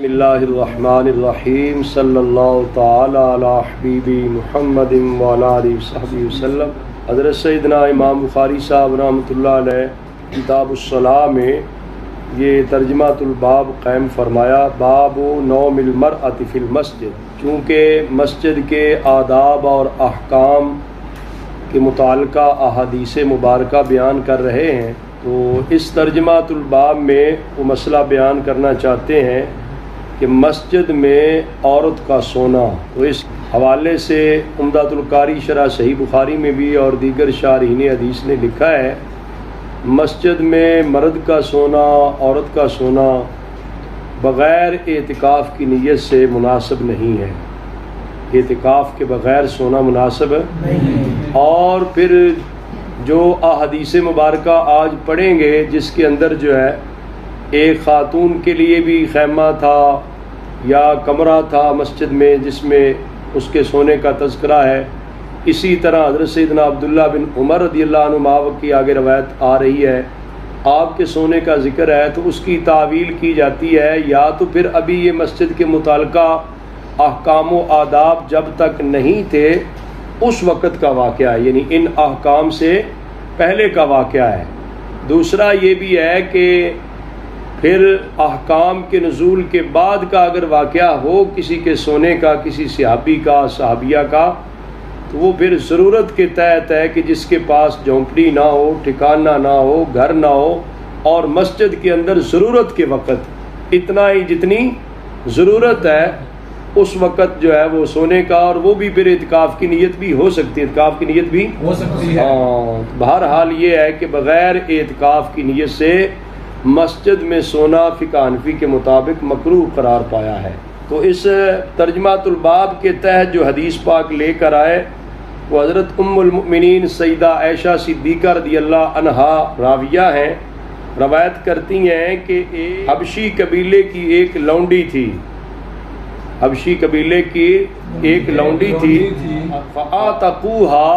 بسم اللہ الرحمن الرحیم صلی اللہ تعالی علی حبیبی محمد وعلی آلہ وصحبہ وسلم۔ حضرت سیدنا امام بخاری صاحب رحمۃ اللہ علیہ کتاب الصلاۃ میں یہ ترجمۃ الباب قائم فرمایا، باب نوم المرأۃ فی المسجد۔ چونکہ مسجد کے آداب اور احکام کے متعلقہ احادیث مبارکہ بیان کر رہے ہیں، تو اس ترجمۃ الباب میں وہ مسئلہ بیان کرنا چاہتے ہیں کہ مسجد میں عورت کا سونا۔ تو اس حوالے سے عمدۃ القاری شرح صحیح بخاری میں بھی اور دیگر شارحین حدیث نے لکھا ہے، مسجد میں مرد کا سونا، عورت کا سونا بغیر اعتکاف کی نیت سے مناسب نہیں ہے۔ اعتکاف کے بغیر سونا مناسب نہیں۔ اور پھر جو احادیث مبارکہ آج پڑھیں گے، جس کے اندر جو ہے ایک خاتون کے لیے بھی خیمہ تھا یا کمرہ تھا مسجد میں جس میں اس کے سونے کا تذکرہ ہے، اسی طرح حضرت سیدنا عبداللہ بن عمر رضی اللہ عنہ کی آگے روایت آ رہی ہے، آپ کے سونے کا ذکر ہے، تو اس کی تعویل کی جاتی ہے یا تو پھر ابھی یہ مسجد کے متعلقہ احکام و آداب جب تک نہیں تھے اس وقت کا واقعہ ہے، یعنی ان احکام سے پہلے کا واقعہ ہے۔ دوسرا یہ بھی ہے کہ پھر احکام کے نزول کے بعد کا اگر واقعہ ہو کسی کے سونے کا، کسی صحابی کا، صحابیہ کا، تو وہ پھر ضرورت کے تحت ہے کہ جس کے پاس جھونپڑی نہ ہو، ٹھکانہ نہ ہو، گھر نہ ہو، اور مسجد کے اندر ضرورت کے وقت اتنا ہی جتنی ضرورت ہے اس وقت جو ہے وہ سونے کا، اور وہ بھی پھر اعتکاف کی نیت بھی ہو سکتی ہے، اعتکاف کی نیت بھی ہو سکتی ہے۔ بہرحال یہ ہے کہ بغیر اعتکاف کی نیت سے مسجد میں سونا فقہ حنفی کے مطابق مکروہ قرار پایا ہے۔ تو اس ترجمۃ الباب کے تحت جو حدیث پاک لے کر آئے وہ حضرت ام المؤمنین سیدہ عائشہ صدیقہ رضی اللہ عنہا راویہ ہیں، روایت کرتی ہیں کہ ایک حبشی قبیلے کی ایک لونڈی تھی، حبشی قبیلے کی ایک لونڈی تھی، فَآتَقُوهَا،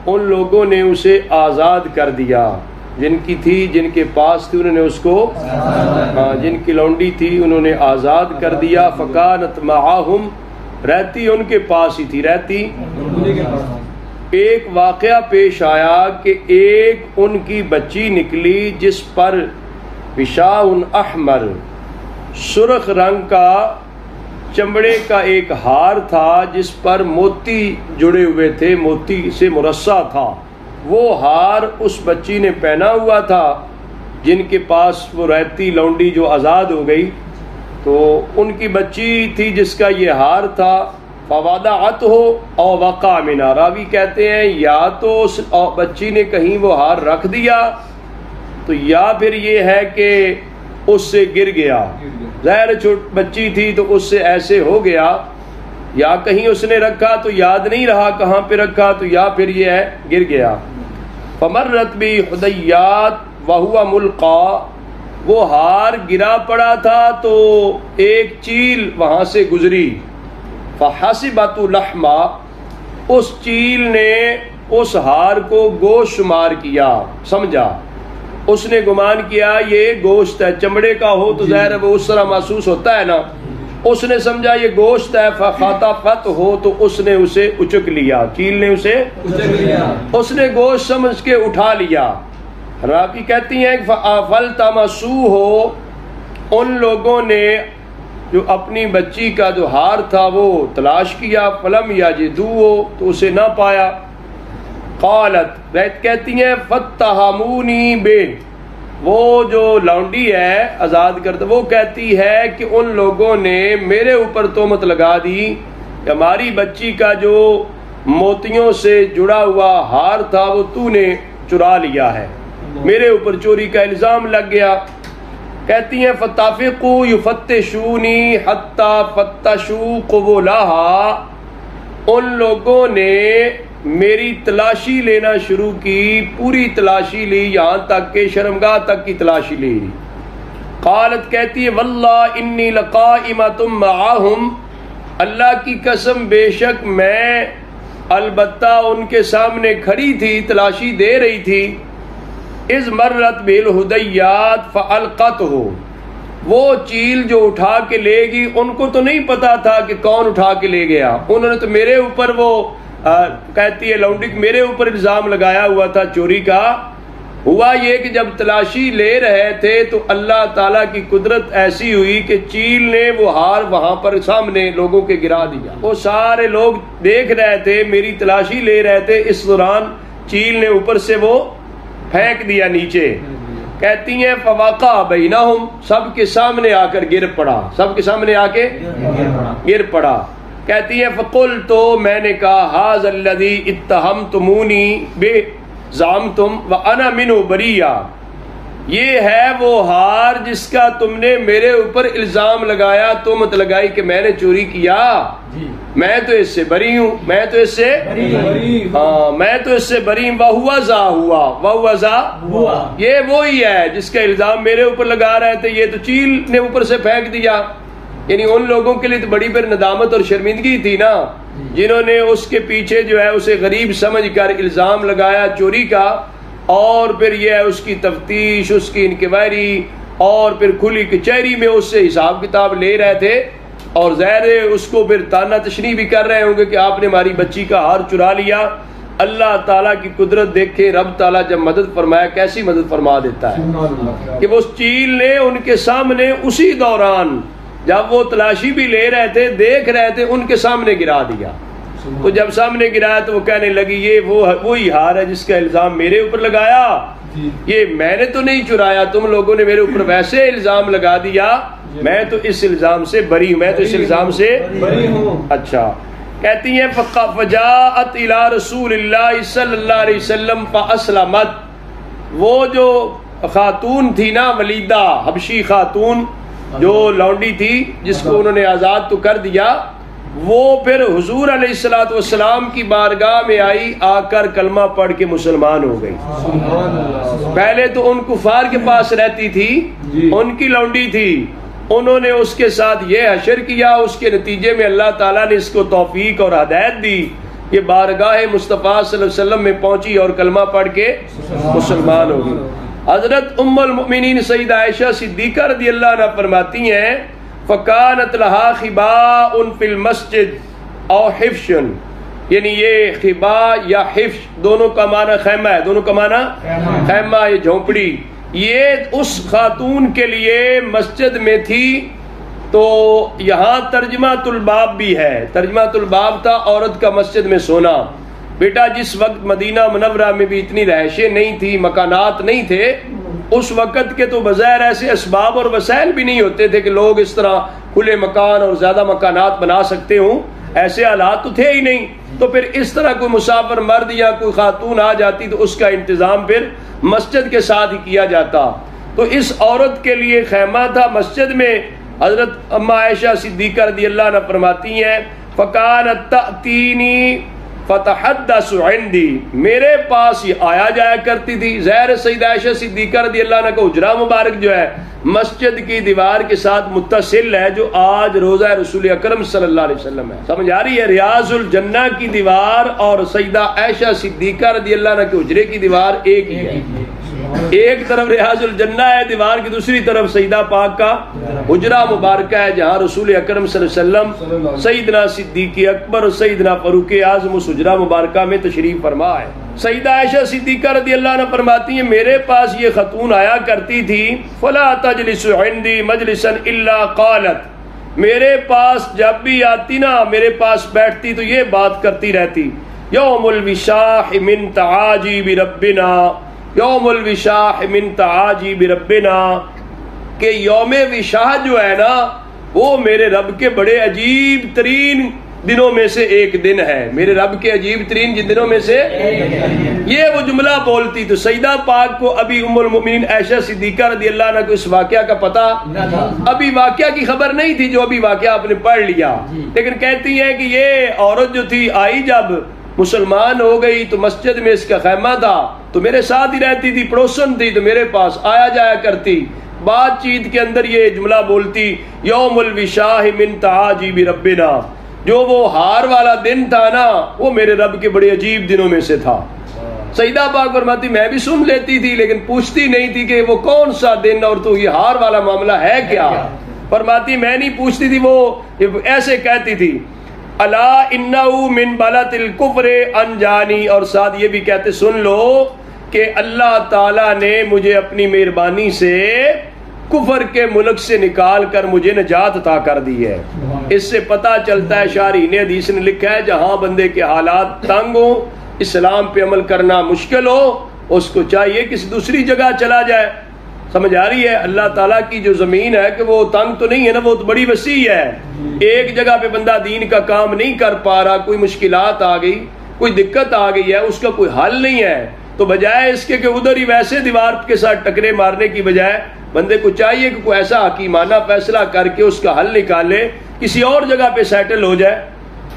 ان لوگوں نے اسے آزاد کر دیا، جن کی تھی، جن کے پاس تھی، انہوں نے اس کو جن کی لونڈی تھی انہوں نے آزاد کر دیا، فَكَانَتْ مَعَهُمْ، رہتی ان کے پاس ہی تھی، رہتی۔ ایک واقعہ پیش آیا کہ ایک ان کی بچی نکلی جس پر وشاء احمر، سرخ رنگ کا چمڑے کا ایک ہار تھا جس پر موتی جڑے ہوئے تھے، موتی سے مرصع تھا۔ وہ ہار اس بچی نے پہنا ہوا تھا جن کے پاس وہ رہتی لونڈی جو آزاد ہو گئی، تو ان کی بچی تھی جس کا یہ ہار تھا، فَوَضَعَتْهُ أَوْ وَقَعَ مِنْهَا، راوی کہتے ہیں یا تو اس بچی نے کہیں وہ ہار رکھ دیا، تو یا پھر یہ ہے کہ اس سے گر گیا، ظاہر بچی تھی تو اس سے ایسے ہو گیا، یا کہیں اس نے رکھا تو یاد نہیں رہا کہاں پہ رکھا، تو یا پھر یہ ہے گر گیا۔ فمرت بحدیات وہو ملقی، وہ ہار گرا پڑا تھا تو ایک چیل وہاں سے گزری، فحسبت لحما، اس چیل نے اس ہار کو گوشت شمار کیا، سمجھا، اس نے گمان کیا یہ گوشت ہے، چمڑے کا ہو تو ظاہر وہ اس طرح محسوس ہوتا ہے نا، اس نے سمجھا یہ گوشت ہے، فخطفت ہو، تو اس نے اسے اچک لیا، چیل نے اسے اچک لیا، اس نے گوشت سمجھ کے اٹھا لیا۔ راوی کہتی ہیں فَلْتَمَسُوهُ، ان لوگوں نے جو اپنی بچی کا جو ہار تھا وہ تلاش کیا، فَلَمْ يَجِدُوهُ، تو اسے نہ پایا۔ قالت، رہت کہتی ہیں فَاتَّهَمُونِي بِهِ، وہ جو لونڈی ہے آزاد کرتا، وہ کہتی ہے کہ ان لوگوں نے میرے اوپر تہمت لگا دی کہ ہماری بچی کا جو موتیوں سے جڑا ہوا ہار تھا وہ تو نے چرا لیا ہے، میرے اوپر چوری کا الزام لگ گیا۔ کہتی ہیں فَتَفِقُوا يُفَتِّشُونِي حَتَّى فَتَّشُوا قُبُولَهَا، ان لوگوں نے میری تلاشی لینا شروع کی، پوری تلاشی لی، یہاں تک کہ شرمگاہ تک کی تلاشی لی۔ قالت، کہتی ہے واللہ انی لقائمۃ معہم، اللہ کی قسم بے شک میں البتہ ان کے سامنے کھڑی تھی، تلاشی دے رہی تھی۔ اذ مرت بالہدیات فالقتہ، وہ چیل جو اٹھا کے لے گی ان کو تو نہیں پتا تھا کہ کون اٹھا کے لے گیا، انہوں نے تو میرے اوپر وہ کہتی ہے لونڈی میرے اوپر الزام لگایا ہوا تھا چوری کا۔ ہوا یہ کہ جب تلاشی لے رہے تھے تو اللہ تعالیٰ کی قدرت ایسی ہوئی کہ چیل نے وہ ہار وہاں پر سامنے لوگوں کے گرا دیا۔ وہ سارے لوگ دیکھ رہے تھے، میری تلاشی لے رہے تھے، اس دوران چیل نے اوپر سے وہ پھینک دیا نیچے۔ کہتی ہیں فواقع بینہم، سب کے سامنے آ کر گر پڑا، سب کے سامنے آ کے گر پڑا۔ کہتی ہیں فقلت، تو میں نے کہا ھذا الذی اتہمتمونی بہ زعمتم وانا منہ بریہ، یہ ہے وہ ہار جس کا تم نے میرے اوپر الزام لگایا، تہمت لگائی کہ میں نے چوری کیا، میں تو اس سے بری ہوں، میں تو اس سے ہاں میں تو اس سے بری ہوں۔ وہوا ذا ہوا، وہوا ذا ہوا، یہ وہی ہے جس کا الزام میرے اوپر لگا رہے تھے، یہ تو چیل نے اوپر سے پھینک دیا۔ یعنی ان لوگوں کے لیے تو بڑی پھر ندامت اور شرمندگی تھی نا، جنہوں نے اس کے پیچھے جو ہے اسے غریب سمجھ کر الزام لگایا چوری کا، اور پھر یہ ہے اس کی تفتیش، اس کی انکوائری، اور پھر کھلی کچہری میں اس سے حساب کتاب لے رہے تھے، اور ظاہر ہے اس کو پھر تانا تشنیع بھی کر رہے ہوں گے کہ آپ نے ہماری بچی کا ہار چرا لیا۔ اللہ تعالیٰ کی قدرت دیکھیں، رب تعالیٰ جب مدد فرمایا کیسی مدد فرما دیتا ہے کہ وہ چیل نے ان کے سامنے اسی دوران جب وہ تلاشی بھی لے رہے تھے، دیکھ رہے تھے، ان کے سامنے گرا دیا۔ تو جب سامنے گرایا تو وہ کہنے لگی یہ وہی ہار ہے جس کا الزام میرے اوپر لگایا، یہ میں نے تو نہیں چرایا، تم لوگوں نے میرے اوپر ویسے الزام لگا دیا، میں تو اس الزام سے بری ہوں، میں تو اس الزام سے بری ہوں۔ اچھا، کہتی ہیں فجاءت الی رسول اللہ صلی اللہ علیہ وسلم فاسلمت، وہ جو خاتون تھی نا ولیدہ حبشی خاتون جو لونڈی تھی جس کو انہوں نے آزاد تو کر دیا، وہ پھر حضور علیہ الصلوۃ والسلام کی بارگاہ میں آئی، آ کر کلمہ پڑھ کے مسلمان ہو گئی۔ پہلے تو ان کفار کے پاس رہتی تھی، ان کی لونڈی تھی، انہوں نے اس کے ساتھ یہ حشر کیا، اس کے نتیجے میں اللہ تعالیٰ نے اس کو توفیق اور ہدایت دی، یہ بارگاہ مصطفیٰ صلی اللہ علیہ وسلم میں پہنچی اور کلمہ پڑھ کے مسلمان ہو گئی۔ حضرت ام المؤمنین سیدہ عائشہ صدیقہ رضی اللہ عنہ فرماتی ہیں فکانت لہا خباء فی المسجد او حفش، یعنی یہ خباء یا حفش دونوں کا معنی خیمہ ہے، دونوں کا معنی خیمہ، یہ جھونپڑی، یہ اس خاتون کے لیے مسجد میں تھی۔ تو یہاں ترجمہ الباب بھی ہے، ترجمہ الباب تھا عورت کا مسجد میں سونا۔ بیٹا جس وقت مدینہ منورہ میں بھی اتنی رہائشیں نہیں تھی، مکانات نہیں تھے، اس وقت کے تو بظاہر ایسے اسباب اور وسائل بھی نہیں ہوتے تھے کہ لوگ اس طرح کھلے مکان اور زیادہ مکانات بنا سکتے ہوں، ایسے حالات تو تھے ہی نہیں۔ تو پھر اس طرح کوئی مسافر مرد یا کوئی خاتون آ جاتی تو اس کا انتظام پھر مسجد کے ساتھ ہی کیا جاتا۔ تو اس عورت کے لیے خیمہ تھا مسجد میں۔ حضرت اما عائشہ صدیقہ رضی اللہ عنہ فرماتی ہیں فکانت تأتینی فتحدث عندی، میرے پاس یہ آیا جایا کرتی تھی۔ ظاہر سیدہ عائشہ صدیقہ رضی اللہ عنہ کا حجرہ مبارک جو ہے مسجد کی دیوار کے ساتھ متصل ہے، جو آج روضہ رسول اکرم صلی اللہ علیہ وسلم ہے، سمجھ آ رہی ہے؟ ریاض الجنہ کی دیوار اور سیدہ عائشہ صدیقہ رضی اللہ عنہ کے حجرے کی دیوار ایک ہی ہے، ایک طرف ریاض الجنہ ہے دیوار کی، دوسری طرف سیدہ پاک کا حجرہ مبارکہ ہے جہاں رسول اکرم صلی اللہ علیہ وسلم، سیدنا صدیق اکبر اور سیدنا فاروق اعظم اس حجرہ مبارکہ میں تشریف فرما ہے۔ سیدہ عائشہ صدیقہ رضی اللہ عنہ فرماتی ہیں میرے پاس یہ خاتون آیا کرتی تھی، فلا تجلس عندی مجلسا الا قالت، میرے پاس جب بھی آتی نا میرے پاس بیٹھتی تو یہ بات کرتی رہتی، یوم الوشاح من تعاجیب ربنا، یوم الوشاح من تعاجیب ربنا، کہ یوم وشاح جو ہے نا وہ میرے رب کے بڑے عجیب ترین دنوں میں سے ایک دن ہے، میرے رب کے عجیب ترین جن دنوں میں سے یہ وہ جملہ بولتی۔ تو سیدہ پاک کو ابھی ام المؤمنین عائشہ صدیقہ رضی اللہ عنہ کو اس واقعہ کا پتہ، ابھی واقعہ کی خبر نہیں تھی جو ابھی واقعہ آپ نے پڑھ لیا، لیکن کہتی ہیں کہ یہ عورت جو تھی آئی جب مسلمان ہو گئی تو مسجد میں اس کا خیمہ تھا تو میرے ساتھ ہی رہتی تھی، پڑوسن تھی تو میرے پاس آیا جایا کرتی، بات چیت کے اندر یہ جملہ بولتی یوم الوشاح من تعاجیب ربنا، جو وہ ہار والا دن تھا نا وہ میرے رب کے بڑے عجیب دنوں میں سے تھا۔ سیدہ پاک فرماتی میں بھی سن لیتی تھی لیکن پوچھتی نہیں تھی کہ وہ کون سا دن اور تو یہ ہار والا معاملہ ہے کیا. فرماتی میں نہیں پوچھتی تھی، وہ ایسے کہتی تھی الا انہ من بلۃ الکفر انجانی، اور ساتھ یہ بھی کہتے سن لو کہ اللہ تعالیٰ نے مجھے اپنی مہربانی سے کفر کے ملک سے نکال کر مجھے نجات عطا کر دی ہے. اس سے پتہ چلتا ہے شارحین حدیث نے لکھا ہے جہاں بندے کے حالات تنگ ہوں، اسلام پہ عمل کرنا مشکل ہو، اس کو چاہیے کسی دوسری جگہ چلا جائے. سمجھ آ رہی ہے؟ اللہ تعالیٰ کی جو زمین ہے کہ وہ تنگ تو نہیں ہے نا، وہ تو بڑی وسیع ہے. ایک جگہ پہ بندہ دین کا کام نہیں کر پا رہا، کوئی مشکلات آ گئی، کوئی دقت آ گئی ہے، اس کا کوئی حل نہیں ہے، تو بجائے اس کے کہ ادھر ہی ویسے دیوار کے ساتھ ٹکرے مارنے کی بجائے بندے کو چاہیے کہ کوئی ایسا حکیمانہ فیصلہ کر کے اس کا حل نکالے، کسی اور جگہ پہ سیٹل ہو جائے.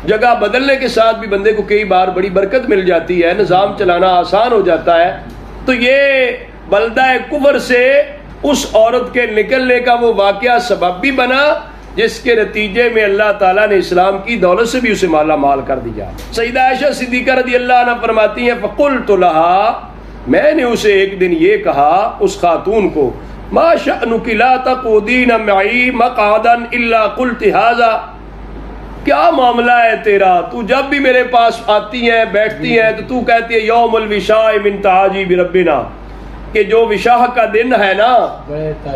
جگہ بدلنے کے ساتھ بھی بندے کو کئی بار بڑی برکت مل جاتی ہے، نظام چلانا آسان ہو جاتا ہے. تو یہ بلدہ کفر سے اس عورت کے نکلنے کا وہ واقعہ سبب بھی بنا جس کے نتیجے میں اللہ تعالیٰ نے اسلام کی دولت سے بھی اسے مالا مال کر دیا. سیدہ عائشہ صدیقہ رضی اللہ عنہ فرماتی ہیں فقلت لها، میں نے اسے ایک دن یہ کہا اس خاتون کو، ما شأنک لا تقعدین معی مقعدا الا قلت ھذا، کیا معاملہ ہے تیرا، تو جب بھی میرے پاس آتی ہیں بیٹھتی ہیں تو کہتی ہے یوم الوشاء من تعاجیب ربنا، کہ جو وشاہ کا دن ہے نا،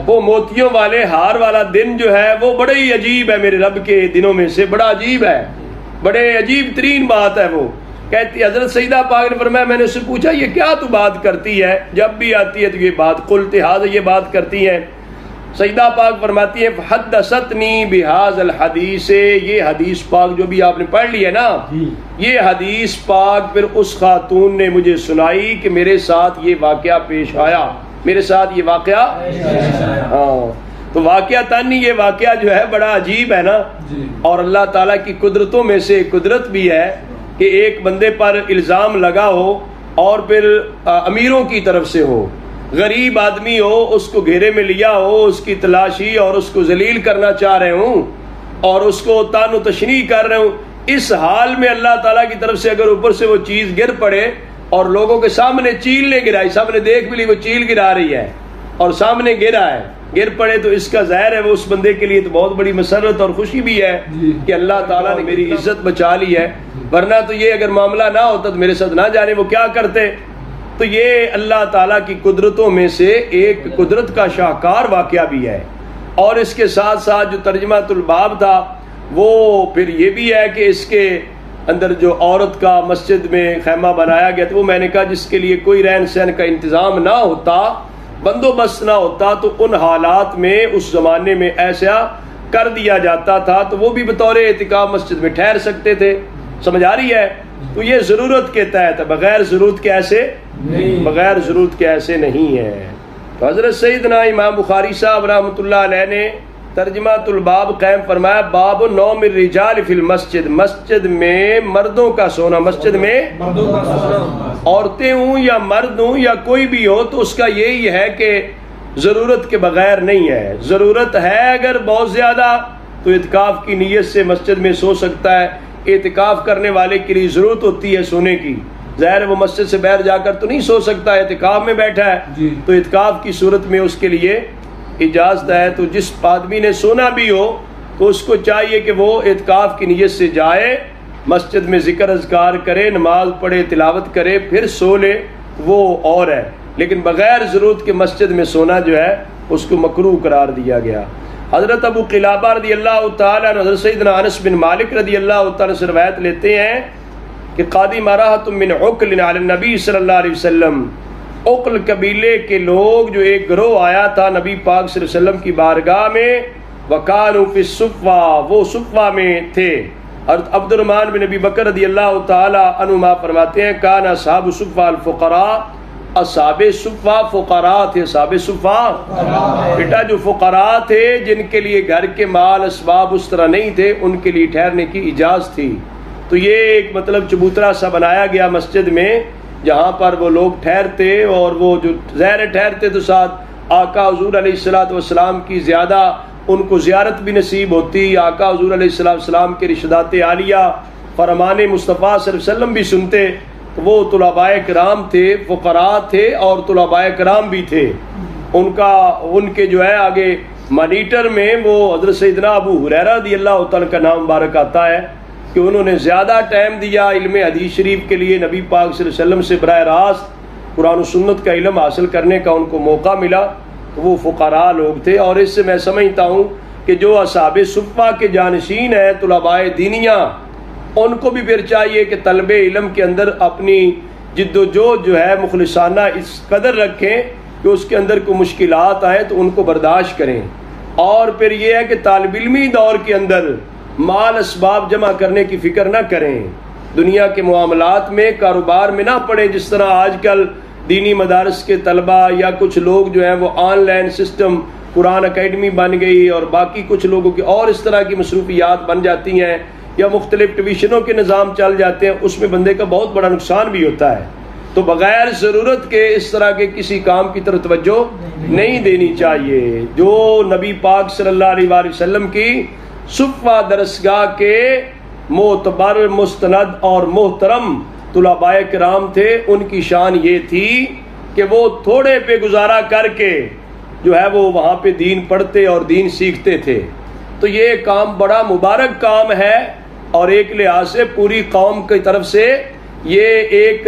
وہ موتیوں والے ہار والا دن جو ہے وہ بڑے ہی عجیب ہے، میرے رب کے دنوں میں سے بڑا عجیب ہے، بڑے عجیب ترین بات ہے. وہ کہتی حضرت سیدہ پاک نے فرمایا میں نے اس سے پوچھا یہ کیا تو بات کرتی ہے، جب بھی آتی ہے تو یہ بات قلت ھذا، یہ بات کرتی ہیں. سیدہ پاک فرماتی ہے حدثتنی بہذا الحدیث، یہ حدیث پاک جو بھی آپ نے پڑھ لی ہے نا، یہ حدیث پاک پھر اس خاتون نے مجھے سنائی کہ میرے ساتھ یہ واقعہ پیش آیا، میرے ساتھ یہ واقعہ ہاں. تو واقعہ تانی یہ واقعہ جو ہے بڑا عجیب ہے نا، اور اللہ تعالیٰ کی قدرتوں میں سے قدرت بھی ہے کہ ایک بندے پر الزام لگا ہو اور پھر امیروں کی طرف سے ہو، غریب آدمی ہو، اس کو گھیرے میں لیا ہو، اس کی تلاشی اور اس کو ذلیل کرنا چاہ رہے ہوں اور اس کو تان و تشنیع کر رہے ہوں. اس حال میں اللہ تعالیٰ کی طرف سے اگر اوپر سے وہ چیز گر پڑے اور لوگوں کے سامنے چیل نے گرائی، سامنے دیکھ بھی لی وہ چیل گرا رہی ہے اور سامنے گرا ہے، گر پڑے تو اس کا ظاہر ہے وہ اس بندے کے لیے تو بہت بڑی مسرت اور خوشی بھی ہے کہ اللہ تعالیٰ نے میری عزت بچا لی ہے، ورنہ تو یہ اگر معاملہ نہ ہوتا تو میرے ساتھ نہ جانے وہ کیا کرتے. تو یہ اللہ تعالیٰ کی قدرتوں میں سے ایک قدرت کا شاہکار واقعہ بھی ہے. اور اس کے ساتھ ساتھ جو ترجمہ الباب تھا وہ پھر یہ بھی ہے کہ اس کے اندر جو عورت کا مسجد میں خیمہ بنایا گیا تھا، وہ میں نے کہا جس کے لیے کوئی رہن سہن کا انتظام نہ ہوتا، بندوبست نہ ہوتا، تو ان حالات میں اس زمانے میں ایسا کر دیا جاتا تھا تو وہ بھی بطور اعتکاف مسجد میں ٹھہر سکتے تھے. سمجھ آ رہی ہے؟ تو یہ ضرورت کے تحت ہے، بغیر ضرورت کے ایسے نہیں، بغیر ضرورت کے ایسے نہیں ہے. تو حضرت سیدنا امام بخاری صاحب رحمۃ اللہ علیہ نے ترجمہ الباب قائم فرمایا باب نوم الرجال فی المسجد، مسجد میں مردوں کا سونا، مسجد میں مردوں کا سونا، عورتیں ہوں یا مرد ہوں یا کوئی بھی ہو، تو اس کا یہی ہے کہ ضرورت کے بغیر نہیں ہے. ضرورت ہے اگر بہت زیادہ تو اعتکاف کی نیت سے مسجد میں سو سکتا ہے. اعتکاف کرنے والے کے لیے ضرورت ہوتی ہے سونے کی، ظاہر وہ مسجد سے باہر جا کر تو نہیں سو سکتا، اعتکاف میں بیٹھا ہے تو اعتکاف کی صورت میں اس کے لیے اجازت ہے. تو جس آدمی نے سونا بھی ہو تو اس کو چاہیے کہ وہ اعتکاف کی نیت سے جائے، مسجد میں ذکر اذکار کرے، نماز پڑھے، تلاوت کرے، پھر سو لے، وہ اور ہے. لیکن بغیر ضرورت کے مسجد میں سونا جو ہے اس کو مکروہ قرار دیا گیا. حضرت ابو قلابہ رضی اللہ تعالیٰ عنہ حضرت سیدنا انس بن مالک رضی اللہ تعالیٰ سے روایت لیتے ہیں کہ قادم راحت من عقل علی النبی صلی اللہ علیہ وسلم، عقل قبیلے کے لوگ جو ایک گروہ آیا تھا نبی پاک صلی اللہ علیہ وسلم کی بارگاہ میں، وکانوا فی الصفہ، وہ صفہ میں تھے. حضرت عبد الرحمن بن ابی بکر رضی اللہ تعالیٰ عنہما فرماتے ہیں کان اصحاب الصفہ الفقراء، اصحاب صفہ فقراء تھے. اصحاب صفہ بیٹا جو فقراء تھے جن کے لیے گھر کے مال اسباب اس طرح نہیں تھے، ان کے لیے ٹھہرنے کی اجازت تھی. تو یہ ایک مطلب چبوترا سا بنایا گیا مسجد میں جہاں پر وہ لوگ ٹھہرتے، اور وہ جو ظاہر ٹھہرتے تو ساتھ آقا حضور علیہ الصلوۃ والسلام کی زیادہ ان کو زیارت بھی نصیب ہوتی. آقا حضور علیہ السلام کے رشدات عالیہ فرمان مصطفیٰ صلی اللہ علیہ وسلم بھی سنتے. تو وہ طلباء کرام تھے، فقراء تھے اور طلباء کرام بھی تھے۔ ان کے جو ہے آگے مانیٹر میں وہ حضرت سیدنا ابو ہریرہ رضی اللہ تعالیٰ کا نام مبارک آتا ہے کہ انہوں نے زیادہ ٹائم دیا علم حدیث شریف کے لیے، نبی پاک صلی اللہ علیہ وسلم سے براہ راست قرآن و سنت کا علم حاصل کرنے کا ان کو موقع ملا، تو وہ فقراء لوگ تھے۔ اور اس سے میں سمجھتا ہوں کہ جو اصحاب صفہ کے جانشین ہیں طلباء دینیہ، ان کو بھی پھر چاہیے کہ طلب علم کے اندر اپنی جد و جہد جو ہے مخلصانہ اس قدر رکھیں کہ اس کے اندر کوئی مشکلات آئیں تو ان کو برداشت کریں۔ اور پھر یہ ہے کہ طالب علمی دور کے اندر مال اسباب جمع کرنے کی فکر نہ کریں، دنیا کے معاملات میں کاروبار میں نہ پڑیں، جس طرح آج کل دینی مدارس کے طلباء یا کچھ لوگ جو ہیں وہ online system Quran academy بن گئی اور باقی کچھ لوگوں کی اور اس طرح کی مصروفیات بن جاتی ہیں، یا مختلف ٹیوشنوں کے نظام چل جاتے ہیں، اس میں بندے کا بہت بڑا نقصان بھی ہوتا ہے۔ تو بغیر ضرورت کے اس طرح کے کسی کام کی طرف توجہ نہیں دینی چاہیے۔ جو نبی پاک صلی اللہ علیہ وآلہ وسلم کی صفہ درسگاہ کے معتبر، مستند اور محترم طلباء کرام تھے، ان کی شان یہ تھی کہ وہ تھوڑے پہ گزارا کر کے جو ہے وہ وہاں پہ دین پڑھتے اور دین سیکھتے تھے۔ تو یہ کام بڑا مبارک کام ہے، اور ایک لحاظ سے پوری قوم کی طرف سے یہ ایک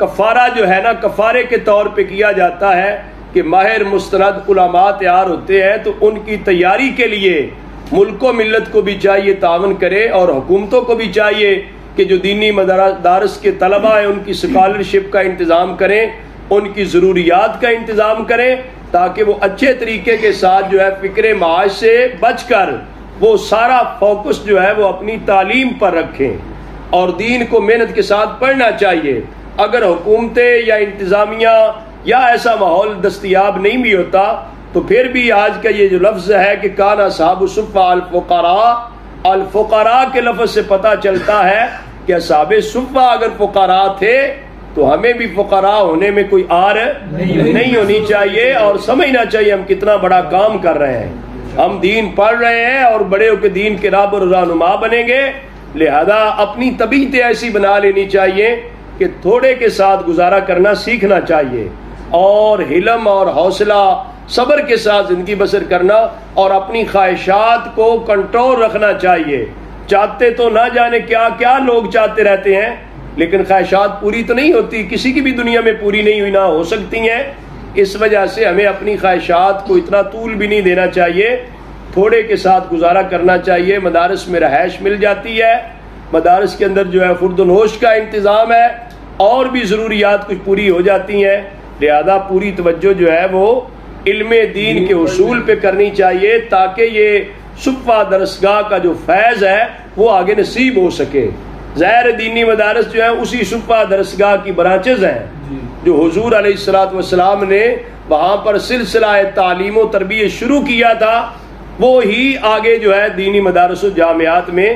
کفارہ جو ہے نا، کفارے کے طور پہ کیا جاتا ہے کہ ماہر مستند علماء تیار ہوتے ہیں، تو ان کی تیاری کے لیے ملک و ملت کو بھی چاہیے تعاون کرے، اور حکومتوں کو بھی چاہیے کہ جو دینی مدارس کے طلباء ہیں ان کی اسکالرشپ کا انتظام کریں، ان کی ضروریات کا انتظام کریں، تاکہ وہ اچھے طریقے کے ساتھ جو ہے فکر معاش سے بچ کر وہ سارا فوکس جو ہے وہ اپنی تعلیم پر رکھیں، اور دین کو محنت کے ساتھ پڑھنا چاہیے۔ اگر حکومتیں یا انتظامیہ یا ایسا ماحول دستیاب نہیں بھی ہوتا، تو پھر بھی آج کا یہ جو لفظ ہے کہ کان اصحاب الصفہ الفقراء، الفقراء کے لفظ سے پتہ چلتا ہے کہ اصحاب صفہ اگر فقراء تھے تو ہمیں بھی فقراء ہونے میں کوئی آر نہیں ہونی چاہیے، اور سمجھنا چاہیے ہم کتنا بڑا کام کر رہے ہیں۔ ہم دین پڑھ رہے ہیں اور بڑے ہو کے دین کے راہ پر رہنما بنیں گے، لہذا اپنی طبیعت ایسی بنا لینی چاہیے کہ تھوڑے کے ساتھ گزارا کرنا سیکھنا چاہیے، اور حلم اور حوصلہ صبر کے ساتھ زندگی بسر کرنا، اور اپنی خواہشات کو کنٹرول رکھنا چاہیے۔ چاہتے تو نہ جانے کیا کیا لوگ چاہتے رہتے ہیں، لیکن خواہشات پوری تو نہیں ہوتی، کسی کی بھی دنیا میں پوری نہیں ہوئی، نہ ہو سکتی ہیں۔ اس وجہ سے ہمیں اپنی خواہشات کو اتنا طول بھی نہیں دینا چاہیے، تھوڑے کے ساتھ گزارا کرنا چاہیے۔ مدارس میں رہائش مل جاتی ہے، مدارس کے اندر جو ہے خورد و نوش کا انتظام ہے، اور بھی ضروریات کچھ پوری ہو جاتی ہیں، لہذا پوری توجہ جو ہے وہ علم دین کے اصول پہ کرنی چاہیے، تاکہ یہ صفہ درسگاہ کا جو فیض ہے وہ آگے نصیب ہو سکے۔ ظاہر دینی مدارس جو ہیں اسی صفہ درسگاہ کی برانچز ہیں، جو حضور علیہ الصلوۃ والسلام نے وہاں پر سلسلہ تعلیم و تربیت شروع کیا تھا، وہی آگے جو ہے دینی مدارس و جامعات میں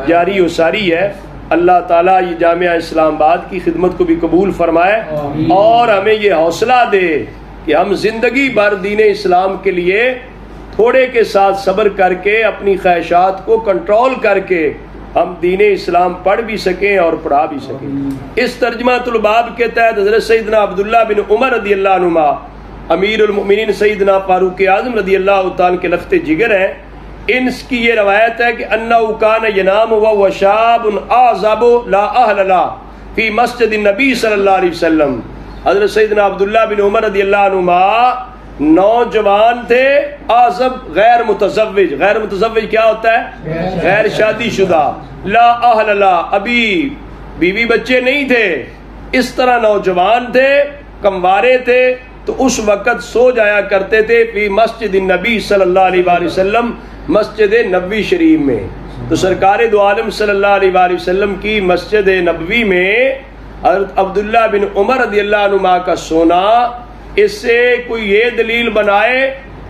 جاری و ساری ہے۔ اللہ تعالیٰ یہ جامعہ اسلام آباد کی خدمت کو بھی قبول فرمائے، اور ہمیں یہ حوصلہ دے کہ ہم زندگی بھر دین اسلام کے لیے تھوڑے کے ساتھ صبر کر کے اپنی خواہشات کو کنٹرول کر کے ہم دین اسلام پڑھ بھی سکیں اور پڑھا بھی سکیں۔ اس ترجمہ الباب کے تحت حضرت سیدنا عبداللہ بن عمر رضی اللہ عنہما، امیر المؤمنین سیدنا فاروق اعظم رضی اللہ تعالیٰ کے لخت جگر ہیں، ان کی یہ روایت ہے کہ انہ کان ینام وهو شاب اعزب لا اہل لا فی مسجد النبی صلی اللہ علیہ وسلم۔ حضرت سیدنا عبداللہ بن عمر رضی اللہ عنہما نوجوان تھے، اعزب غیر متزوج، غیر متزوج کیا ہوتا ہے؟ غیر شادی شدہ، لا اہل لا ابھی بیوی بچے نہیں تھے، اس طرح نوجوان تھے، کموارے تھے، تو اس وقت سو جایا کرتے تھے فی مسجد النبی صلی اللہ علیہ وآلہ وسلم، مسجد نبوی شریف میں۔ تو سرکار دو عالم صلی اللہ علیہ وآلہ وسلم کی مسجد نبوی میں حضرت عبداللہ بن عمر رضی اللہ عنہ کا سونا، اس سے کوئی یہ دلیل بنائے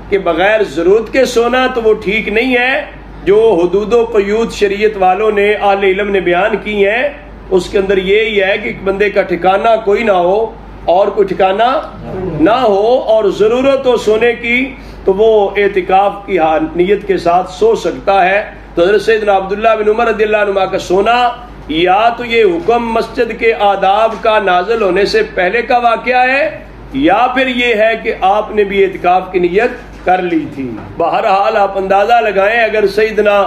کہ بغیر ضرورت کے سونا تو وہ ٹھیک نہیں ہے۔ جو حدود و قیود شریعت والوں نے، اہل علم نے بیان کی ہیں، اس کے اندر یہی ہے کہ بندے کا ٹھکانہ کوئی نہ ہو اور کوئی ٹھکانہ نہ ہو، اور ضرورت ہو سونے کی تو وہ اعتکاف کی نیت کے ساتھ سو سکتا ہے۔ تو حضرت سیدنا عبداللہ بن عمر رضی اللہ عنہ کا سونا یا تو یہ حکم مسجد کے آداب کا نازل ہونے سے پہلے کا واقعہ ہے، یا پھر یہ ہے کہ آپ نے بھی اعتکاف کی نیت کر لی تھی۔ بہرحال آپ اندازہ لگائیں، اگر سیدنا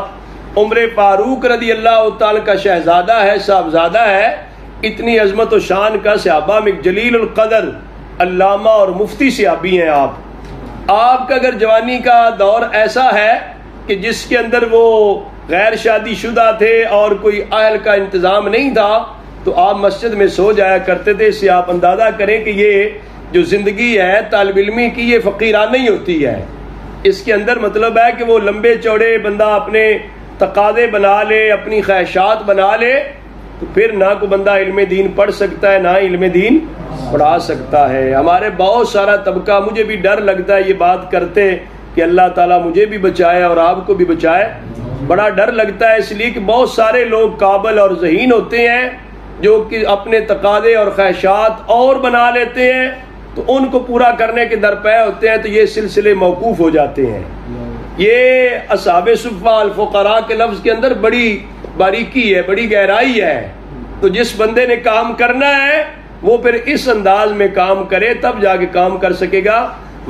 عمر فاروق رضی اللہ تعالی کا شہزادہ ہے، صاحبزادہ ہے، اتنی عظمت و شان کا صحابہ میں جلیل القدر علامہ اور مفتی صحابی ہیں آپ کا اگر جوانی کا دور ایسا ہے کہ جس کے اندر وہ غیر شادی شدہ تھے اور کوئی اہل کا انتظام نہیں تھا تو آپ مسجد میں سو جایا کرتے تھے۔ اس سے آپ اندازہ کریں کہ یہ جو زندگی ہے طالب علمی کی یہ فقیرانہ ہی ہوتی ہے۔ اس کے اندر مطلب ہے کہ وہ لمبے چوڑے بندہ اپنے تقاضے بنا لے، اپنی خواہشات بنا لے، تو پھر نہ کوئی بندہ علم دین پڑھ سکتا ہے نہ علم دین پڑھا سکتا ہے۔ ہمارے بہت سارا طبقہ، مجھے بھی ڈر لگتا ہے یہ بات کرتے کہ اللہ تعالیٰ مجھے بھی بچائے اور آپ کو بھی بچائے، بڑا ڈر لگتا ہے، اس لیے کہ بہت سارے لوگ قابل اور ذہین ہوتے ہیں جو کہ اپنے تقاضے اور خواہشات اور بنا لیتے ہیں تو ان کو پورا کرنے کے درپے ہوتے ہیں، تو یہ سلسلے موقوف ہو جاتے ہیں۔ یہ اصحاب صفہ الفقراء کے لفظ کے اندر بڑی باریکی ہے، بڑی گہرائی ہے۔ تو جس بندے نے کام کرنا ہے وہ پھر اس انداز میں کام کرے، تب جا کے کام کر سکے گا،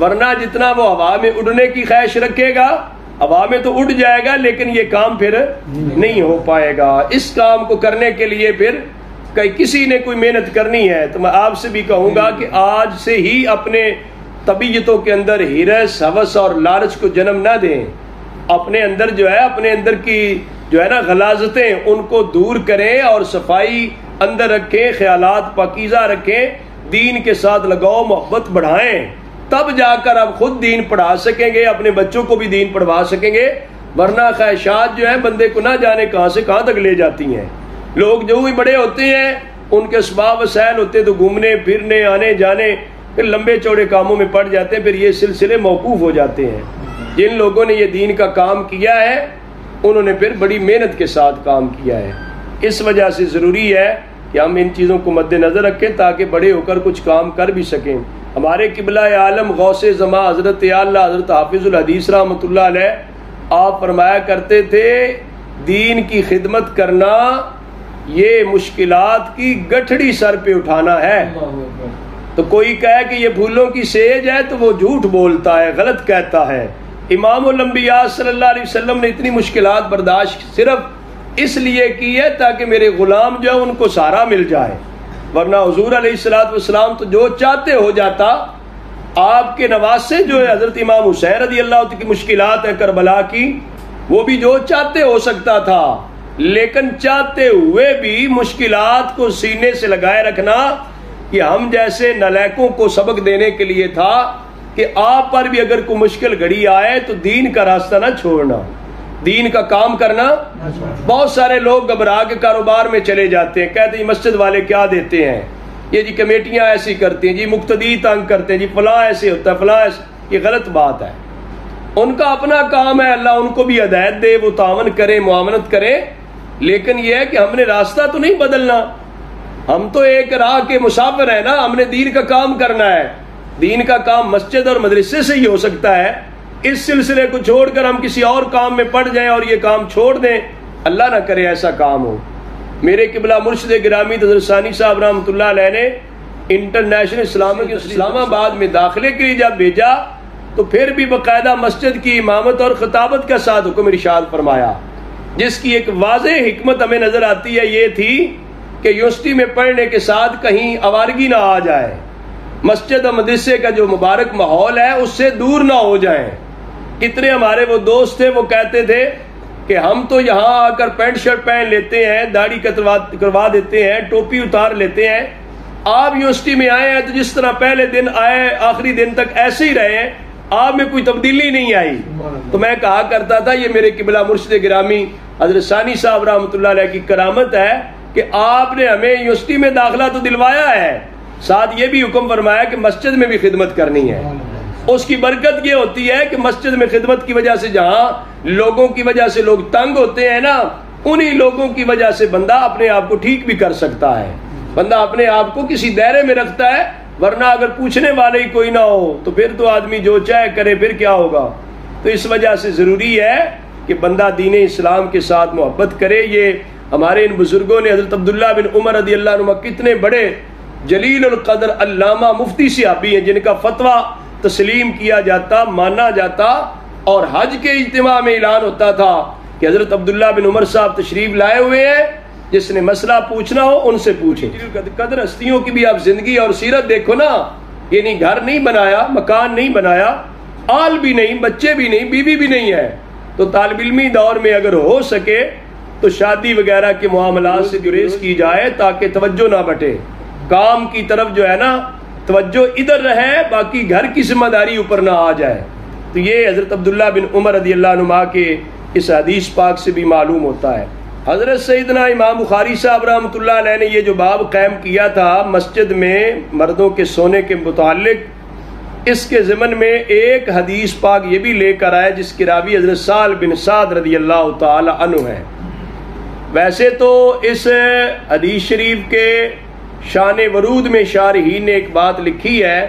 ورنہ جتنا وہ ہوا میں اڑنے کی خواہش رکھے گا، ہوا میں تو اڑ جائے گا لیکن یہ کام پھر نہیں ہو پائے گا۔ اس کام کو کرنے کے لیے پھر کسی نے کوئی محنت کرنی ہے۔ تو میں آپ سے بھی کہوں گا کہ آج سے ہی اپنے طبیعتوں کے اندر ہرس، ہوس اور لالچ کو جنم نہ دیں۔ اپنے اندر جو ہے، اپنے اندر کی جو ہے نا غلاظتیں، ان کو دور کریں اور صفائی اندر رکھیں، خیالات پاکیزہ رکھیں، دین کے ساتھ لگاؤ محبت بڑھائیں، تب جا کر آپ خود دین پڑھا سکیں گے، اپنے بچوں کو بھی دین پڑھوا سکیں گے۔ ورنہ خواہشات جو ہے بندے کو نہ جانے کہاں سے کہاں تک لے جاتی ہیں۔ لوگ جو ہی بڑے ہوتے ہیں ان کے اسباب وسائل ہوتے ہیں تو گھومنے پھرنے آنے جانے پھر لمبے چوڑے کاموں میں پڑ جاتے ہیں، پھر یہ سلسلے موقوف ہو جاتے ہیں۔ جن لوگوں نے یہ دین کا کام کیا ہے انہوں نے پھر بڑی محنت کے ساتھ کام کیا ہے۔ اس وجہ سے ضروری ہے کہ ہم ان چیزوں کو مد نظر رکھیں تاکہ بڑے ہو کر کچھ کام کر بھی سکیں۔ ہمارے قبلہ عالم غوث زماں حضرت اعلیٰ حضرت حافظ الحدیث رحمۃ اللہ علیہ آپ فرمایا کرتے تھے، دین کی خدمت کرنا یہ مشکلات کی گٹھڑی سر پہ اٹھانا ہے۔ تو کوئی کہے کہ یہ پھولوں کی سیج ہے تو وہ جھوٹ بولتا ہے، غلط کہتا ہے۔ امام الانبیاء صلی اللہ علیہ وسلم نے اتنی مشکلات برداشت صرف اس لیے کی ہے تاکہ میرے غلام جو ہے ان کو سہارا مل جائے، ورنہ حضور علیہ الصلوۃ والسلام تو جو چاہتے ہو جاتا۔ آپ کے نواسے جو ہے حضرت امام حسین رضی اللہ عنہ کی مشکلات ہیں کربلا کی، وہ بھی جو چاہتے ہو سکتا تھا، لیکن چاہتے ہوئے بھی مشکلات کو سینے سے لگائے رکھنا کہ ہم جیسے نالائقوں کو سبق دینے کے لیے تھا کہ آپ پر بھی اگر کوئی مشکل گھڑی آئے تو دین کا راستہ نہ چھوڑنا، دین کا کام کرنا۔ بہت سارے لوگ گھبرا کے کاروبار میں چلے جاتے ہیں، کہتے ہیں مسجد والے کیا دیتے ہیں، یہ جی کمیٹیاں ایسی کرتی ہیں، جی مقتدی تنگ کرتے ہیں، جی فلاں ایسے ہوتا ہے، فلاں ایسے۔ یہ غلط بات ہے۔ ان کا اپنا کام ہے، اللہ ان کو بھی ہدایت دے، وہ تعاون کرے، معاونت کرے، لیکن یہ ہے کہ ہم نے راستہ تو نہیں بدلنا، ہم تو ایک راہ کے مسافر ہیں نا، ہم نے دین کا کام کرنا ہے۔ دین کا کام مسجد اور مدرسے سے ہی ہو سکتا ہے۔ اس سلسلے کو چھوڑ کر ہم کسی اور کام میں پڑ جائیں اور یہ کام چھوڑ دیں، اللہ نہ کرے ایسا کام ہو۔ میرے قبلہ مرشد گرامی حضرت ثانی صاحب رحمۃ اللہ علیہ نے انٹرنیشنل اسلام آباد میں داخلے کے لیے جب بھیجا تو پھر بھی باقاعدہ مسجد کی امامت اور خطابت کا ساتھ حکم ارشاد فرمایا، جس کی ایک واضح حکمت ہمیں نظر آتی ہے، یہ تھی کہ یونیورسٹی میں پڑھنے کے ساتھ کہیں آوارگی نہ آ جائے، مسجد اور مدرسے کا جو مبارک ماحول ہے اس سے دور نہ ہو جائیں۔ کتنے ہمارے وہ دوست تھے وہ کہتے تھے کہ ہم تو یہاں آ کر پینٹ شرٹ پہن لیتے ہیں، داڑھی کروا دیتے ہیں، ٹوپی اتار لیتے ہیں، آپ یونیورسٹی میں آئے ہیں تو جس طرح پہلے دن آئے آخری دن تک ایسے ہی رہے ہیں، آپ میں کوئی تبدیلی نہیں آئی۔ تو میں کہا کرتا تھا یہ میرے قبلہ مرشد گرامی حضرت ثانی صاحب رحمۃ اللہ علیہ کی کرامت ہے کہ آپ نے ہمیں یونیورسٹی میں داخلہ تو دلوایا ہے، ساتھ یہ بھی حکم فرمایا کہ مسجد میں بھی خدمت کرنی ہے۔ اس کی برکت یہ ہوتی ہے کہ مسجد میں خدمت کی وجہ سے جہاں لوگوں کی وجہ سے لوگ تنگ ہوتے ہیں نا، انہی لوگوں کی وجہ سے بندہ اپنے آپ کو ٹھیک بھی کر سکتا ہے، بندہ اپنے آپ کو کسی دائرے میں رکھتا ہے، ورنہ اگر پوچھنے والے ہی کوئی نہ ہو تو پھر تو آدمی جو چاہے کرے، پھر کیا ہوگا۔ تو اس وجہ سے ضروری ہے کہ بندہ دین اسلام کے ساتھ محبت کرے۔ یہ ہمارے ان بزرگوں نے حضرت عبداللہ بن عمر رضی اللہ عنہ کتنے بڑے جلیل القدر علامہ مفتی صحابی ہیں جن کا فتویٰ تسلیم کیا جاتا، مانا جاتا، اور حج کے اجتماع میں اعلان ہوتا تھا کہ حضرت عبداللہ بن عمر صاحب تشریف لائے ہوئے ہیں، جس نے مسئلہ پوچھنا ہو ان سے پوچھیں۔ قدر ہستیوں کی بھی آپ زندگی اور سیرت دیکھو نا، یعنی گھر نہیں بنایا، مکان نہیں بنایا، آل بھی نہیں، بچے بھی نہیں، بیوی بھی نہیں ہے، تو طالب علمی دور میں اگر ہو سکے تو شادی وغیرہ کے معاملات سے گریز کی جائے تاکہ توجہ نہ بٹے، کام کی طرف جو ہے نا توجہ ادھر رہے، باقی گھر کی ذمہ داری اوپر نہ آ جائے۔ تو یہ حضرت عبداللہ بن عمر رضی اللہ عنہ کے اس حدیث پاک سے بھی معلوم ہوتا ہے۔ حضرت سیدنا امام بخاری صاحب رحمۃ اللہ علیہ نے یہ جو باب قائم کیا تھا مسجد میں مردوں کے سونے کے متعلق، اس کے ضمن میں ایک حدیث پاک یہ بھی لے کر آئے جس کے راوی حضرت سہل بن سعد رضی اللہ تعالی عنہ ہے۔ ویسے تو اس حدیث شریف کے شان ورود میں شارحین نے ایک بات لکھی ہے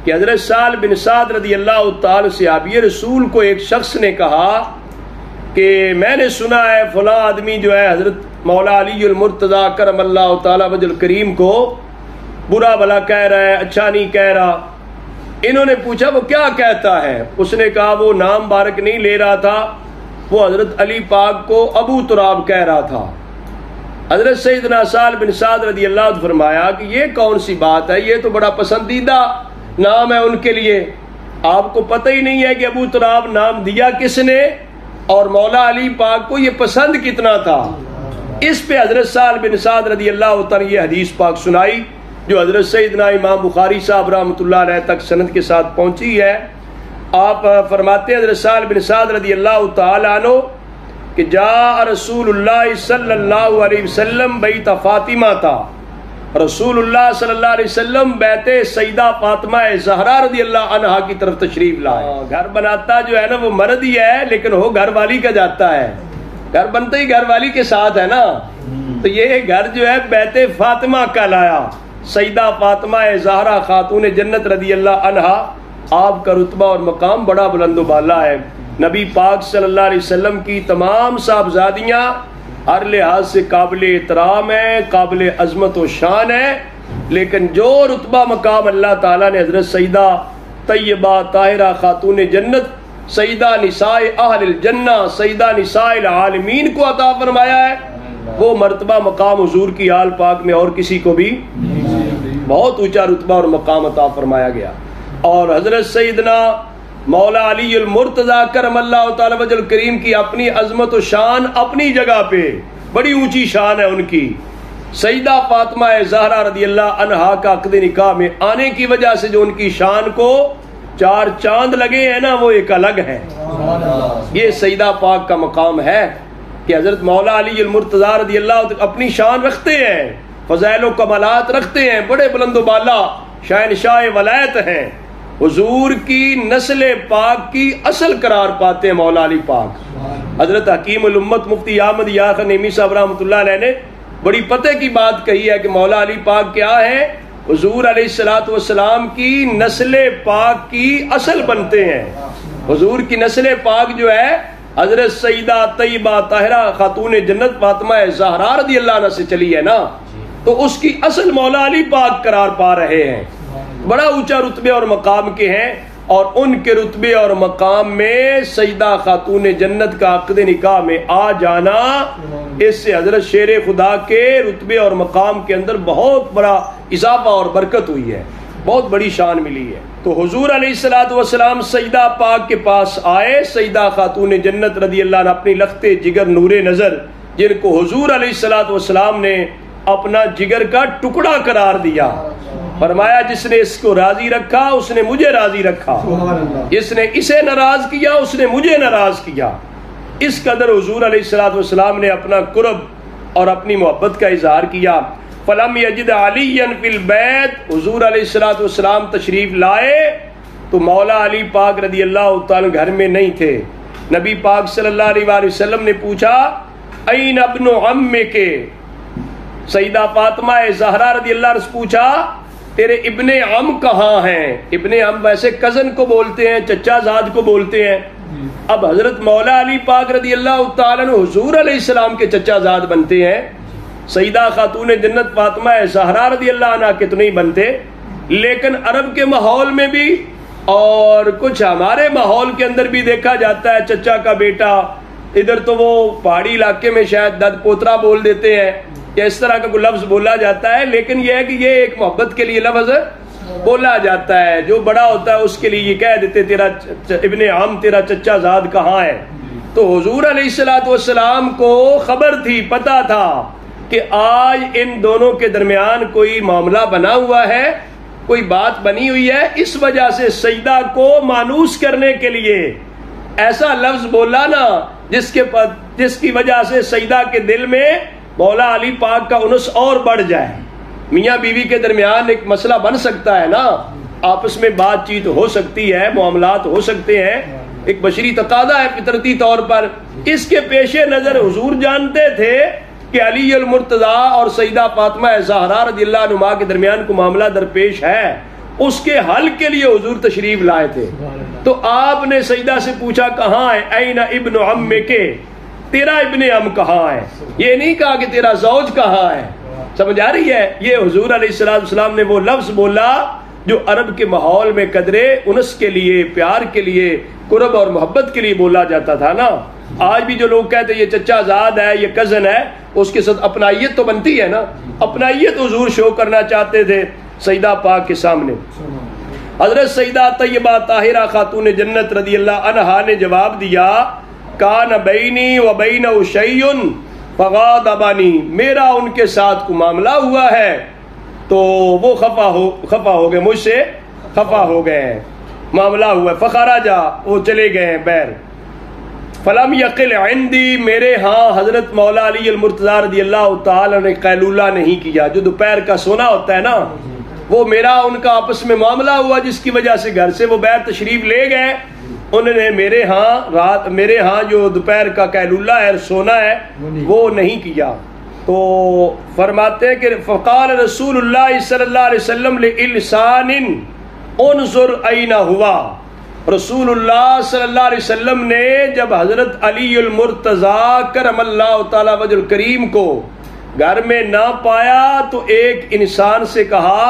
کہ حضرت سہل بن سعد رضی اللہ تعالی صحابی رسول کو ایک شخص نے کہا کہ میں نے سنا ہے فلاں آدمی جو ہے حضرت مولا علی المرتضیٰ کرم اللہ تعالی وجہ الکریم کو برا بھلا کہہ رہا ہے، اچھا نہیں کہہ رہا۔ انہوں نے پوچھا وہ کیا کہتا ہے؟ اس نے کہا وہ نام بارک نہیں لے رہا تھا، وہ حضرت علی پاک کو ابو تراب کہہ رہا تھا۔ حضرت سیدنا سہل بن سعد رضی اللہ عنہ فرمایا کہ یہ کون سی بات ہے، یہ تو بڑا پسندیدہ نام ہے ان کے لیے، آپ کو پتہ ہی نہیں ہے کہ ابو تراب نام دیا کس نے اور مولا علی پاک کو یہ پسند کتنا تھا۔ اس پہ حضرت سہل بن سعد رضی اللہ تعالی یہ حدیث پاک سنائی جو حضرت سیدنا امام بخاری صاحب رحمۃ اللہ علیہ تک سند کے ساتھ پہنچی ہے۔ آپ فرماتے ہیں حضرت سہل بن سعد رضی اللہ تعالی عنہ کہ جاء رسول اللہ صلی اللہ علیہ وسلم بیت فاطمہ تھا، رسول اللہ صلی اللہ علیہ وسلم بیت سیدہ فاطمہ زہرا رضی اللہ عنہا کی طرف تشریف لائے۔ گھر بناتا جو ہے نا وہ مرد ہی ہے لیکن وہ گھر والی کا جاتا ہے، گھر بنتے ہی گھر والی کے ساتھ ہے نا، تو یہ گھر جو ہے بیت فاطمہ کا لایا، سیدہ فاطمہ زہرا خاتون جنت رضی اللہ عنہا۔ آپ کا رتبہ اور مقام بڑا بلند و بالا ہے، نبی پاک صلی اللہ علیہ وسلم کی تمام صاحبزادیاں ہر لحاظ سے قابل احترام ہے، قابل عظمت و شان ہے، لیکن جو رتبہ مقام اللہ تعالیٰ نے حضرت سیدہ طیبہ طاہرہ خاتون جنت سیدہ نساء اہل الجنہ سیدہ نساء العالمین کو عطا فرمایا ہے، وہ مرتبہ مقام حضور کی آل پاک میں اور کسی کو بھی بہت اونچا رتبہ اور مقام عطا فرمایا گیا۔ اور حضرت سیدنا مولا علی المرتضیٰ کرم اللہ تعالی وجہ الکریم کی اپنی عظمت و شان اپنی جگہ پہ بڑی اونچی شان ہے ان کی۔ سیدہ فاطمہ زہرا رضی اللہ عنہا کا عقد نکاح میں آنے کی وجہ سے جو ان کی شان کو چار چاند لگے ہیں نا وہ ایک الگ ہے۔ یہ سیدہ پاک کا مقام ہے کہ حضرت مولا علی المرتضیٰ رضی اللہ اپنی شان رکھتے ہیں، فضائل و کمالات رکھتے ہیں، بڑے بلند و بالا شہنشاہ ولایت ہیں، حضور کی نسل پاک کی اصل قرار پاتے ہیں مولا علی پاک۔ حضرت حکیم الامت مفتی احمد یاخر نیمی صاحب رحمۃ اللہ علیہ نے بڑی پتہ کی بات کہی ہے کہ مولا علی پاک کیا ہے، حضور علیہ الصلوۃ والسلام کی نسل پاک کی اصل بنتے ہیں۔ حضور کی نسل پاک جو ہے حضرت سیدہ طیبہ طاہرہ خاتون جنت فاطمہ زہرا رضی اللہ عنہ سے چلی ہے نا، تو اس کی اصل مولا علی پاک قرار پا رہے ہیں، بڑا اونچا رتبے اور مقام کے ہیں، اور ان کے رتبے اور مقام میں سیدہ خاتون جنت کا عقد نکاح میں آ جانا، اس سے حضرت شیر خدا کے رتبے اور مقام کے اندر بہت بڑا اضافہ اور برکت ہوئی ہے، بہت بڑی شان ملی ہے۔ تو حضور علیہ الصلوۃ والسلام سیدہ پاک کے پاس آئے، سیدہ خاتون جنت رضی اللہ عنہ اپنی لخت جگر نور نظر جن کو حضور علیہ الصلوۃ والسلام نے اپنا جگر کا ٹکڑا قرار دیا، فرمایا جس نے اس کو راضی رکھا اس نے مجھے راضی رکھا، جس نے اسے ناراض کیا اس نے مجھے ناراض کیا۔ اس قدر حضور علیہ الصلوۃ والسلام نے اپنا قرب اور اپنی محبت کا اظہار کیا۔ فلم یجد علی فی البیت، حضور علیہ الصلوۃ والسلام تشریف لائے تو مولا علی پاک رضی اللہ تعالی گھر میں نہیں تھے۔ نبی پاک صلی اللہ علیہ وآلہ وسلم نے پوچھا این ابن عمک، سیدہ فاطمہ زہرا رضی اللہ عنہ سے پوچھا تیرے ابن عم کہاں ہیں؟ ابن عم ویسے کزن کو بولتے ہیں، چچا زاد کو بولتے ہیں، اب حضرت مولا علی پاک رضی اللہ تعالیٰ عنہ حضور علیہ السلام کے چچا زاد بنتے ہیں، سیدہ خاتون جنت فاطمہ زہرا رضی اللہ عنہ کے تو نہیں بنتے، لیکن عرب کے ماحول میں بھی اور کچھ ہمارے ماحول کے اندر بھی دیکھا جاتا ہے چچا کا بیٹا، ادھر تو وہ پہاڑی علاقے میں شاید دد پوترا بول دیتے ہیں یا اس طرح کا کوئی لفظ بولا جاتا ہے، لیکن یہ ہے کہ یہ ایک محبت کے لیے لفظ بولا جاتا ہے، جو بڑا ہوتا ہے اس کے لیے یہ کہہ دیتے تیرا ابن عم تیرا چچا زاد کہاں ہے۔ تو حضور علیہ السلام کو خبر تھی، پتا تھا کہ آج ان دونوں کے درمیان کوئی معاملہ بنا ہوا ہے، کوئی بات بنی ہوئی ہے، اس وجہ سے سجدہ کو مانوس کرنے کے لیے ایسا لفظ بولا نا جس کی وجہ سے سجدہ کے دل میں مولا علی پاک کا انس اور بڑھ جائے۔ میاں بیوی کے درمیان ایک مسئلہ بن سکتا ہے نا، آپس میں بات چیت ہو سکتی ہے، معاملات ہو سکتے ہیں، ایک بشری تقاضا ہے فطرتی طور پر۔ اس کے پیش نظر حضور جانتے تھے کہ علی المرتضیٰ اور سیدہ فاطمہ زہرا رضی اللہ عنہما کے درمیان کو معاملہ درپیش ہے، اس کے حل کے لیے حضور تشریف لائے تھے۔ تو آپ نے سیدہ سے پوچھا کہاں ہے، این ابن عم کے، تیرا ابن عم کہاں ہے، یہ نہیں کہا کہ تیرا زوج کہاں ہے، سمجھ آ رہی ہے؟ یہ حضور علیہ السلام نے وہ لفظ بولا جو عرب کے ماحول میں قدرے انس کے لیے، پیار کے لیے، قرب اور محبت کے لیے بولا جاتا تھا نا۔ آج بھی جو لوگ کہتے ہیں یہ چچا زاد ہے، یہ کزن ہے، اس کے ساتھ اپنائیت تو بنتی ہے نا، اپنائیت حضور شو کرنا چاہتے تھے سیدہ پاک کے سامنے۔ حضرت سیدہ طیبہ طاہرہ خاتون جنت رضی اللہ عنہا نے جواب دیا، کان بینی و بینہ شیء فغاضبنی، میرا ان کے ساتھ کو معاملہ ہوا ہے تو وہ خفا ہو گئے، مجھ سے خفا ہو گئے ہیں، معاملہ ہوا ہے، فخرجا، وہ چلے گئے ہیں بیر، فلم یقل عندی، میرے ہاں حضرت مولا علی المرتضیٰ رضی اللہ تعالی نے قیلولہ نہیں کیا، جو دوپہر کا سونا ہوتا ہے نا، وہ میرا ان کا آپس میں معاملہ ہوا جس کی وجہ سے گھر سے وہ بیر تشریف لے گئے، انہوں نے میرے ہاں جو دوپہر کا قیلولہ ہے، سونا ہے، وہ نہیں کیا۔ تو فرماتے ہیں کہ فقال رسول اللہ صلی اللہ علیہ وسلم لإلسان انظر این ہوا، رسول اللہ صلی اللہ علیہ وسلم نے جب حضرت علی المرتضیٰ کرم اللہ تعالی وجہ الکریم کو گھر میں نہ پایا تو ایک انسان سے کہا،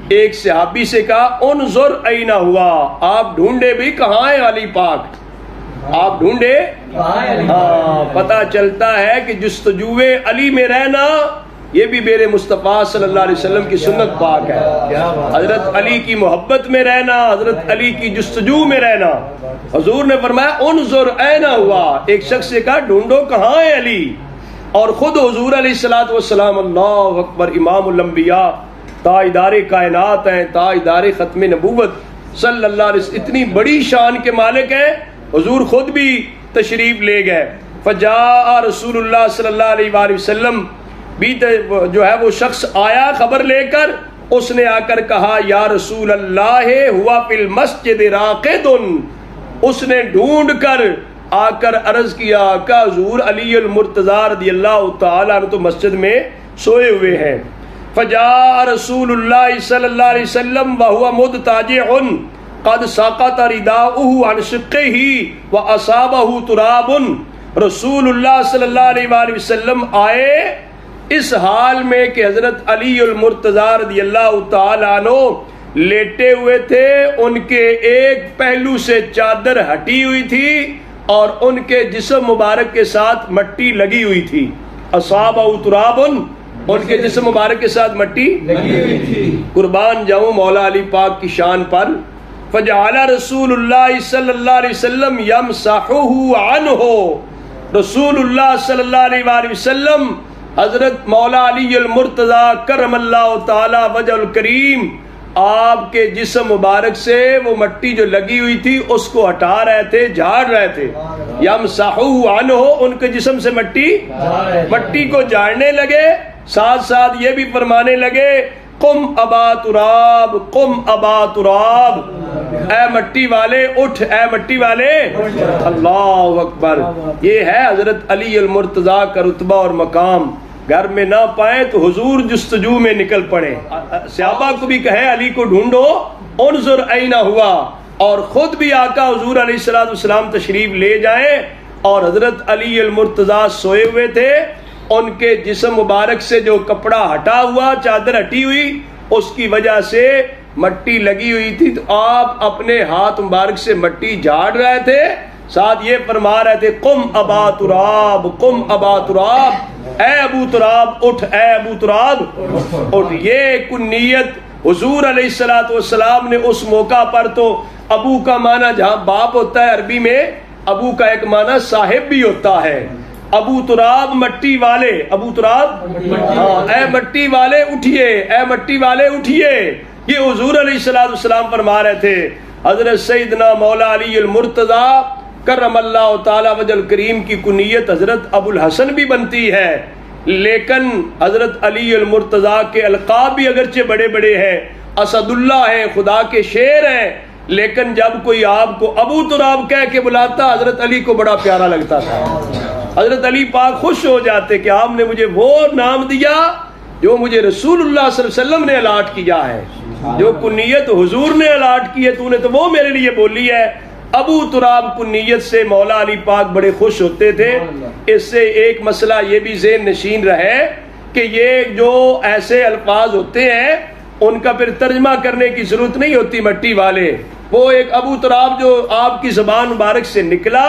ایک صحابی سے کہا، انظر این ہوا، آپ ڈھونڈے بھی کہاں ہے علی پاک، آپ ڈھونڈے، ہاں پتہ چلتا ہے کہ جستجو علی میں رہنا یہ بھی میرے مصطفیٰ صلی اللہ علیہ وسلم کی سنت پاک ہے، حضرت علی کی محبت میں رہنا، حضرت علی کی جستجو میں رہنا۔ حضور نے فرمایا انظر این ہوا، ایک شخص سے کہا ڈھونڈو کہاں ہے علی، اور خود حضور علیہ السلام اللہ اکبر امام الانبیاء، تاجدار کائنات ہیں، تاجدار ختم نبوت صلی اللہ علیہ وسلم، اتنی بڑی شان کے مالک ہیں، حضور خود بھی تشریف لے گئے۔ فجاء رسول اللہ صلی اللہ علیہ وآلہ وسلم، بھی جو ہے وہ شخص آیا خبر لے کر، اس نے آ کر کہا یا رسول اللہ ہوا فی المسجد راقد، اس نے ڈھونڈ کر آ کر عرض کیا کہ حضور علی المرتضیٰ رضی اللہ تعالیٰ عنہ تو مسجد میں سوئے ہوئے ہیں۔ فجاء رسول اللہ صلی اللہ علیہ وسلم وہو مضطجع قد سقط رداؤہ عن شقہ واصابہ تراب، رسول اللہ صلی اللہ علیہ وآلہ وسلم آئے اس حال میں کہ حضرت علی المرتضیٰ رضی اللہ تعالیٰ عنہ لیٹے ہوئے تھے، ان کے ایک پہلو سے چادر ہٹی ہوئی تھی اور ان کے جسم مبارک کے ساتھ مٹی لگی ہوئی تھی، اصابہ تراب، ان کے جسم مبارک کے ساتھ مٹی لگی ہوئی تھی۔ قربان جاؤں مولا علی پاک کی شان پر۔ فجعل رسول اللہ صلی اللہ علیہ وسلم یمسحہ عنہ، رسول اللہ صلی اللہ علیہ وآلہ وسلم حضرت مولا علی المرتضیٰ کرم اللہ تعالی وجہ الکریم آپ کے جسم مبارک سے وہ مٹی جو لگی ہوئی تھی اس کو ہٹا رہے تھے، جھاڑ رہے تھے۔ یمسحہ عنہ، ان کے جسم سے مٹی کو جھاڑنے لگے، ساتھ ساتھ یہ بھی فرمانے لگے قم ابا تراب، قم ابا تراب، اے مٹی والے اٹھ، اے مٹی والے، اللہ اکبر۔ یہ ہے حضرت علی المرتضیٰ کا رتبہ اور مقام، گھر میں نہ پائے تو حضور جستجو میں نکل پڑے، صحابہ کو بھی کہے علی کو ڈھونڈو، انظر این ہوا، اور خود بھی آقا حضور علیہ الصلوۃ والسلام تشریف لے جائیں اور حضرت علی المرتضیٰ سوئے ہوئے تھے، ان کے جسم مبارک سے جو کپڑا ہٹا ہوا، چادر ہٹی ہوئی، اس کی وجہ سے مٹی لگی ہوئی تھی، تو آپ اپنے ہاتھ مبارک سے مٹی جھاڑ رہے تھے، ساتھ یہ فرما رہے تھے قم ابا تراب، قم ابا تراب، اے ابو تراب اٹھ، اے ابو تراب اٹھ۔ یہ کنیت حضور علیہ الصلوۃ والسلام نے اس موقع پر، تو ابو کا معنی جہاں باپ ہوتا ہے عربی میں، ابو کا ایک معنی صاحب بھی ہوتا ہے۔ ابو تراب مٹی والے، ابو تراب اے مٹی والے اٹھیے، اے مٹی والے اٹھیے، یہ حضور علیہ الصلوۃ والسلام فرما رہے تھے۔ حضرت سیدنا مولا علی المرتضیٰ کرم اللہ تعالی وجہ الکریم کی کنیت حضرت ابو الحسن بھی بنتی ہے، لیکن حضرت علی المرتضیٰ کے القاب بھی اگرچہ بڑے بڑے ہیں، اسد اللہ ہیں، خدا کے شیر ہیں، لیکن جب کوئی آپ کو ابو تراب کہہ کے بلاتا، حضرت علی کو بڑا پیارا لگتا تھا۔ حضرت علی پاک خوش ہو جاتے کہ آپ نے مجھے وہ نام دیا جو مجھے رسول اللہ صلی اللہ علیہ وسلم نے الاٹ کیا ہے، جو کنیت حضور نے الاٹ کی ہے، تو نے تو وہ میرے لیے بولی ہے۔ ابو تراب کنیت سے مولا علی پاک بڑے خوش ہوتے تھے۔ اس سے ایک مسئلہ یہ بھی ذہن نشین رہے کہ یہ جو ایسے الفاظ ہوتے ہیں ان کا پھر ترجمہ کرنے کی ضرورت نہیں ہوتی مٹی والے، وہ ایک ابو تراب جو آپ کی زبان مبارک سے نکلا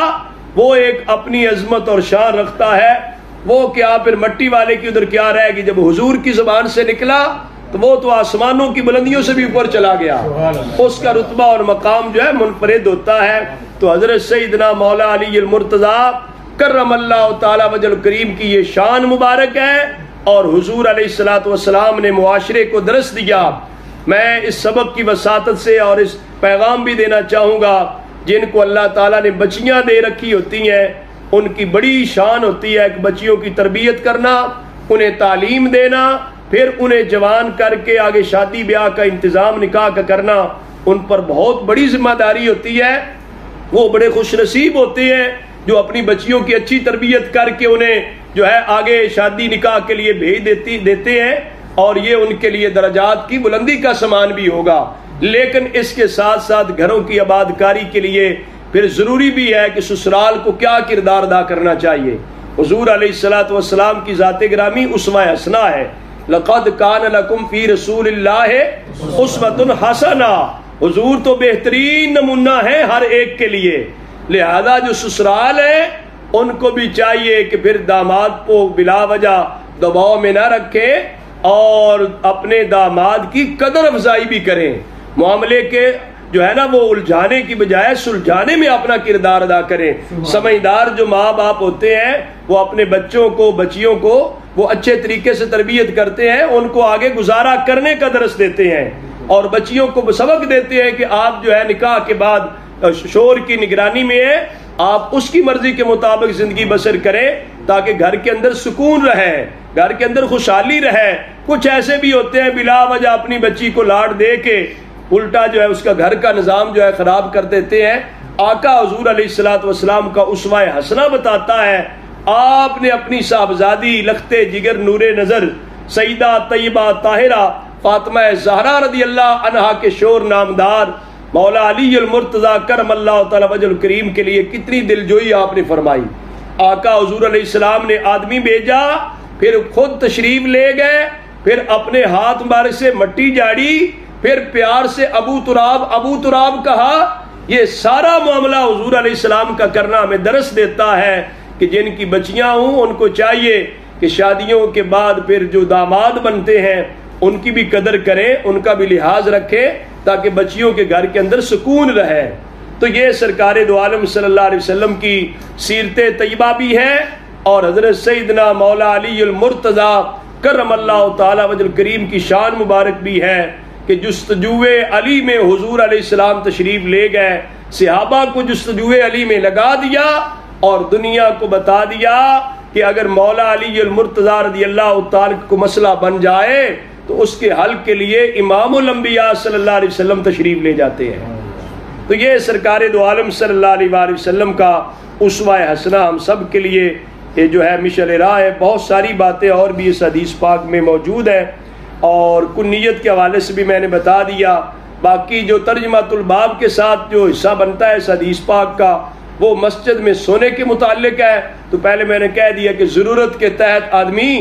وہ ایک اپنی عظمت اور شان رکھتا ہے، وہ کیا پھر مٹی والے کی ادھر کیا رہے گی، جب حضور کی زبان سے نکلا تو وہ تو آسمانوں کی بلندیوں سے بھی اوپر چلا گیا، اس کا رتبہ اور مقام جو ہے منفرد ہوتا ہے۔ تو حضرت سیدنا مولا علی المرتضیٰ کرم اللہ تعالی وجہ الکریم کی یہ شان مبارک ہے، اور حضور علیہ الصلوۃ والسلام نے معاشرے کو درس دیا۔ میں اس سبق کی وساطت سے اور اس پیغام بھی دینا چاہوں گا، جن کو اللہ تعالیٰ نے بچیاں دے رکھی ہوتی ہیں ان کی بڑی شان ہوتی ہے کہ بچیوں کی تربیت کرنا، انہیں تعلیم دینا، پھر انہیں جوان کر کے آگے شادی بیاہ کا انتظام نکاح کا کرنا، ان پر بہت بڑی ذمہ داری ہوتی ہے۔ وہ بڑے خوش نصیب ہوتے ہیں جو اپنی بچیوں کی اچھی تربیت کر کے انہیں جو ہے آگے شادی نکاح کے لیے بھیج دیتے ہیں، اور یہ ان کے لیے درجات کی بلندی کا سامان بھی ہوگا۔ لیکن اس کے ساتھ ساتھ گھروں کی آباد کاری کے لیے پھر ضروری بھی ہے کہ سسرال کو کیا کردار ادا کرنا چاہیے۔ حضور علیہ الصلوۃ والسلام کی ذات گرامی اسوہ حسنہ ہے، لقد کان لکم فی رسول اللہ اسوۃ حسنہ، حضور تو بہترین نمونہ ہے ہر ایک کے لیے۔ لہذا جو سسرال ہیں ان کو بھی چاہیے کہ پھر داماد کو بلا وجہ دباؤ میں نہ رکھیں اور اپنے داماد کی قدر افزائی بھی کریں، معاملے کے جو ہے نا وہ الجھانے کی بجائے سلجھانے میں اپنا کردار ادا کریں۔ سمجھدار جو ماں باپ ہوتے ہیں وہ اپنے بچوں کو بچیوں کو وہ اچھے طریقے سے تربیت کرتے ہیں، ان کو آگے گزارا کرنے کا درس دیتے ہیں، اور بچیوں کو سبق دیتے ہیں کہ آپ جو ہے نکاح کے بعد شوہر کی نگرانی میں ہیں، آپ اس کی مرضی کے مطابق زندگی بسر کریں تاکہ گھر کے اندر سکون رہے، گھر کے اندر خوشحالی رہے۔ کچھ ایسے بھی ہوتے ہیں بلا وجہ اپنی بچی کو لاڈ دے کے الٹا جو ہے اس کا گھر کا نظام جو ہے خراب کر دیتے ہیں۔ آقا حضور علیہ الصلوۃ والسلام کا اسوہ حسنہ بتاتا ہے، آپ نے اپنی صاحبزادی لختے جگر نور نظر سیدہ طیبہ طاہرہ فاطمہ زہرا رضی اللہ عنہا کے شور نامدار مولا علی المرتضیٰ کرم اللہ تعالی وجہ الکریم کے لیے کتنی دلجوئی آپ نے فرمائی۔ آقا حضور علیہ السلام نے آدمی بھیجا، پھر خود تشریف لے گئے، پھر اپنے ہاتھ مبارک سے مٹی جاڑی، پھر پیار سے ابو تراب کہا۔ یہ سارا معاملہ حضور علیہ السلام کا کرنا ہمیں درس دیتا ہے کہ جن کی بچیاں ہوں ان کو چاہیے کہ شادیوں کے بعد پھر جو داماد بنتے ہیں ان کی بھی قدر کریں، ان کا بھی لحاظ رکھیں تاکہ بچیوں کے گھر کے اندر سکون رہے۔ تو یہ سرکار دو عالم صلی اللہ علیہ وسلم کی سیرت طیبہ بھی ہے، اور حضرت سیدنا مولا علی المرتضیٰ کرم اللہ تعالی وجہ الکریم کی شان مبارک بھی ہے کہ جستجوے علی میں حضور علیہ السلام تشریف لے گئے، صحابہ کو جستجوے علی میں لگا دیا اور دنیا کو بتا دیا کہ اگر مولا علی المرتضیٰ رضی اللہ تعالی کو مسئلہ بن جائے تو اس کے حل کے لیے امام الانبیاء صلی اللہ علیہ وسلم تشریف لے جاتے ہیں۔ تو یہ سرکار دو عالم صلی اللہ علیہ وآلہ وسلم کا اسوہ حسنہ ہم سب کے لیے یہ جو ہے مشعل راہ ہے۔ بہت ساری باتیں اور بھی اس حدیث پاک میں موجود ہیں، اور کنیت کے حوالے سے بھی میں نے بتا دیا باقی جو ترجمۃ الباب کے ساتھ جو حصہ بنتا ہے اس حدیث پاک کا وہ مسجد میں سونے کے متعلق ہے. تو پہلے میں نے کہہ دیا کہ ضرورت کے تحت آدمی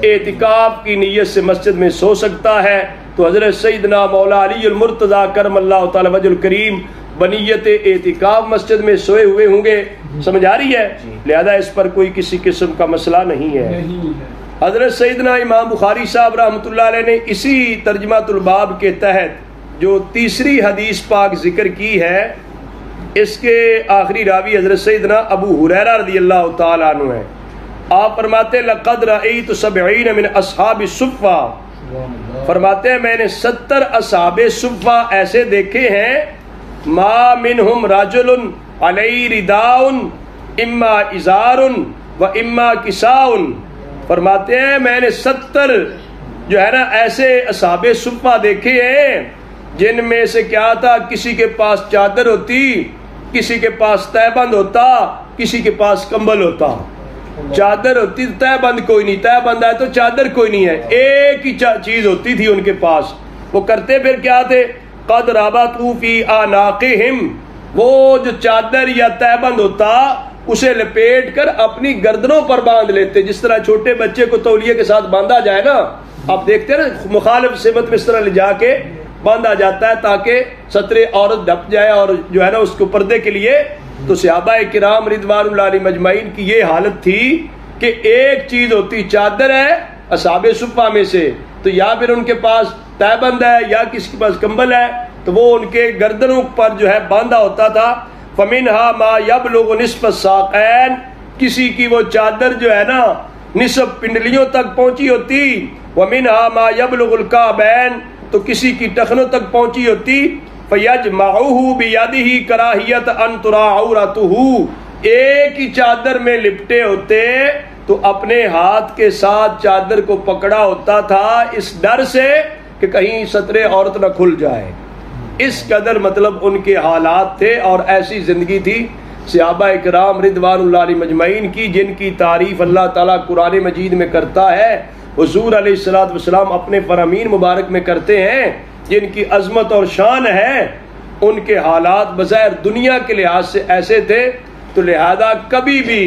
اعتکاف کی نیت سے مسجد میں سو سکتا ہے. تو حضرت سیدنا مولا علی المرتضیٰ کرم اللہ تعالی وجہ الکریم بنیت اعتکاف مسجد میں سوئے ہوئے ہوں گے. سمجھ آ رہی ہے؟ لہذا اس پر کوئی کسی قسم کا مسئلہ نہیں ہے. حضرت سیدنا امام بخاری صاحب رحمۃ اللہ علیہ نے اسی ترجمۃ الباب کے تحت جو تیسری حدیث پاک ذکر کی ہے اس کے آخری راوی حضرت سیدنا ابو ہریرہ رضی اللہ تعالی عنہ ہیں. آپ فرماتے ہیں لقد رأیت 70 من اصحاب الصفہ، فرماتے ہیں میں نے 70 اصحاب صفہ ایسے دیکھے ہیں ما منہم رجل علی رداء اما ازار و اما کساء. فرماتے ہیں میں نے 70 جو ہے نا ایسے اصحاب صفہ دیکھے ہیں جن میں سے کیا تھا، کسی کے پاس چادر ہوتی، کسی کے پاس تہبند ہوتا، کسی کے پاس کمبل ہوتا. چادر ہوتی تو تہبند کوئی نہیں، تہبند ہے تو چادر کوئی نہیں ہے، ایک ہی چیز ہوتی تھی ان کے پاس. وہ کرتے پھر کیا تھے، قد ربطوا فی اعناقہم، وہ جو چادر یا تہبند ہوتا اسے لپیٹ کر اپنی گردنوں پر باندھ لیتے، جس طرح چھوٹے بچے کو تولیے کے ساتھ باندھا جائے نا. آپ دیکھتے ہیں نا مخالف سمت میں اس طرح لے جا کے باندھا جاتا ہے تاکہ سترے عورت ڈھپ جائے اور جو ہے نا اس کو پردے کے لیے. تو صحابہ کرام رضوان اللہ علیہ مجمعین کی یہ حالت تھی کہ ایک چیز ہوتی چادر ہے اصحاب صفہ میں سے، تو یا پھر ان کے پاس تہبند ہے یا کسی کے پاس کمبل ہے، تو وہ ان کے گردنوں پر جو ہے باندھا ہوتا تھا. فمنہا ما یبلغ نصف الساقین، کسی کی وہ چادر جو ہے نا نصف پنڈلیوں تک پہنچی ہوتی. ومنہا ما یبلغ الکعبین، تو کسی کی ٹخنوں تک پہنچی ہوتی. فیجمعہ بیدہ کراہیت ان ترا عورتہ، ایک ہی چادر میں لپٹے ہوتے تو اپنے ہاتھ کے ساتھ چادر کو پکڑا ہوتا تھا اس ڈر سے کہ کہیں سترے عورت نہ کھل جائے. اس قدر مطلب ان کے حالات تھے اور ایسی زندگی تھی صحابہ کرام رضوان اللہ علیہ مجمعین کی، جن کی تعریف اللہ تعالیٰ قرآن مجید میں کرتا ہے، حضور علیہ الصلوۃ والسلام اپنے فرامین مبارک میں کرتے ہیں، جن کی عظمت اور شان ہے. ان کے حالات بظاہر دنیا کے لحاظ سے ایسے تھے، تو لہذا کبھی بھی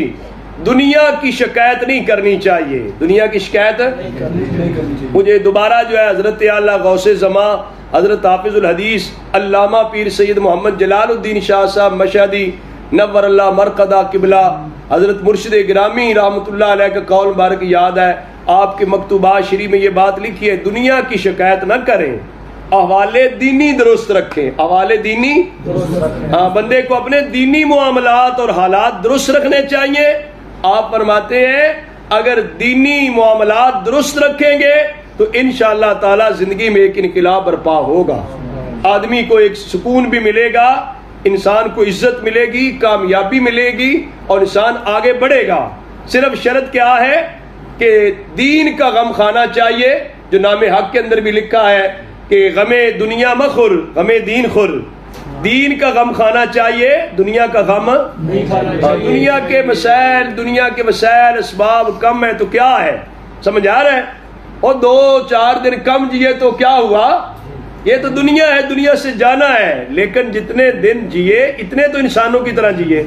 دنیا کی شکایت نہیں کرنی چاہیے. دنیا کی شکایت مجھے دوبارہ جو ہے حضرت اعلیٰ غوث زماں حضرت حافظ الحدیث علامہ پیر سید محمد جلال الدین شاہ صاحب مشہدی نور اللہ مرقدہ قبلہ حضرت مرشد گرامی رحمۃ اللہ علیہ کا قول مبارک یاد ہے. آپ کے مکتوبات شریف میں یہ بات لکھی ہے، دنیا کی شکایت نہ کریں، احوال دینی درست رکھیں. احوال دینی ہاں، بندے کو اپنے دینی معاملات اور حالات درست رکھنے چاہیے. آپ فرماتے ہیں اگر دینی معاملات درست رکھیں گے تو انشاءاللہ تعالی زندگی میں ایک انقلاب برپا ہوگا. آدمی کو ایک سکون بھی ملے گا، انسان کو عزت ملے گی، کامیابی ملے گی اور انسان آگے بڑھے گا. صرف شرط کیا ہے کہ دین کا غم کھانا چاہیے، جو نام حق کے اندر بھی لکھا ہے کہ غم دنیا مخور غم دین خور. دین کا غم کھانا چاہیے، دنیا کا غم نہیں کھانا چاہیے. دنیا کے مسائل اسباب کم ہے تو کیا ہے، سمجھ آ رہا ہے؟ اور 2-4 دن کم جیے تو کیا ہوا، یہ تو دنیا ہے، دنیا سے جانا ہے. لیکن جتنے دن جیے اتنے تو انسانوں کی طرح جیے،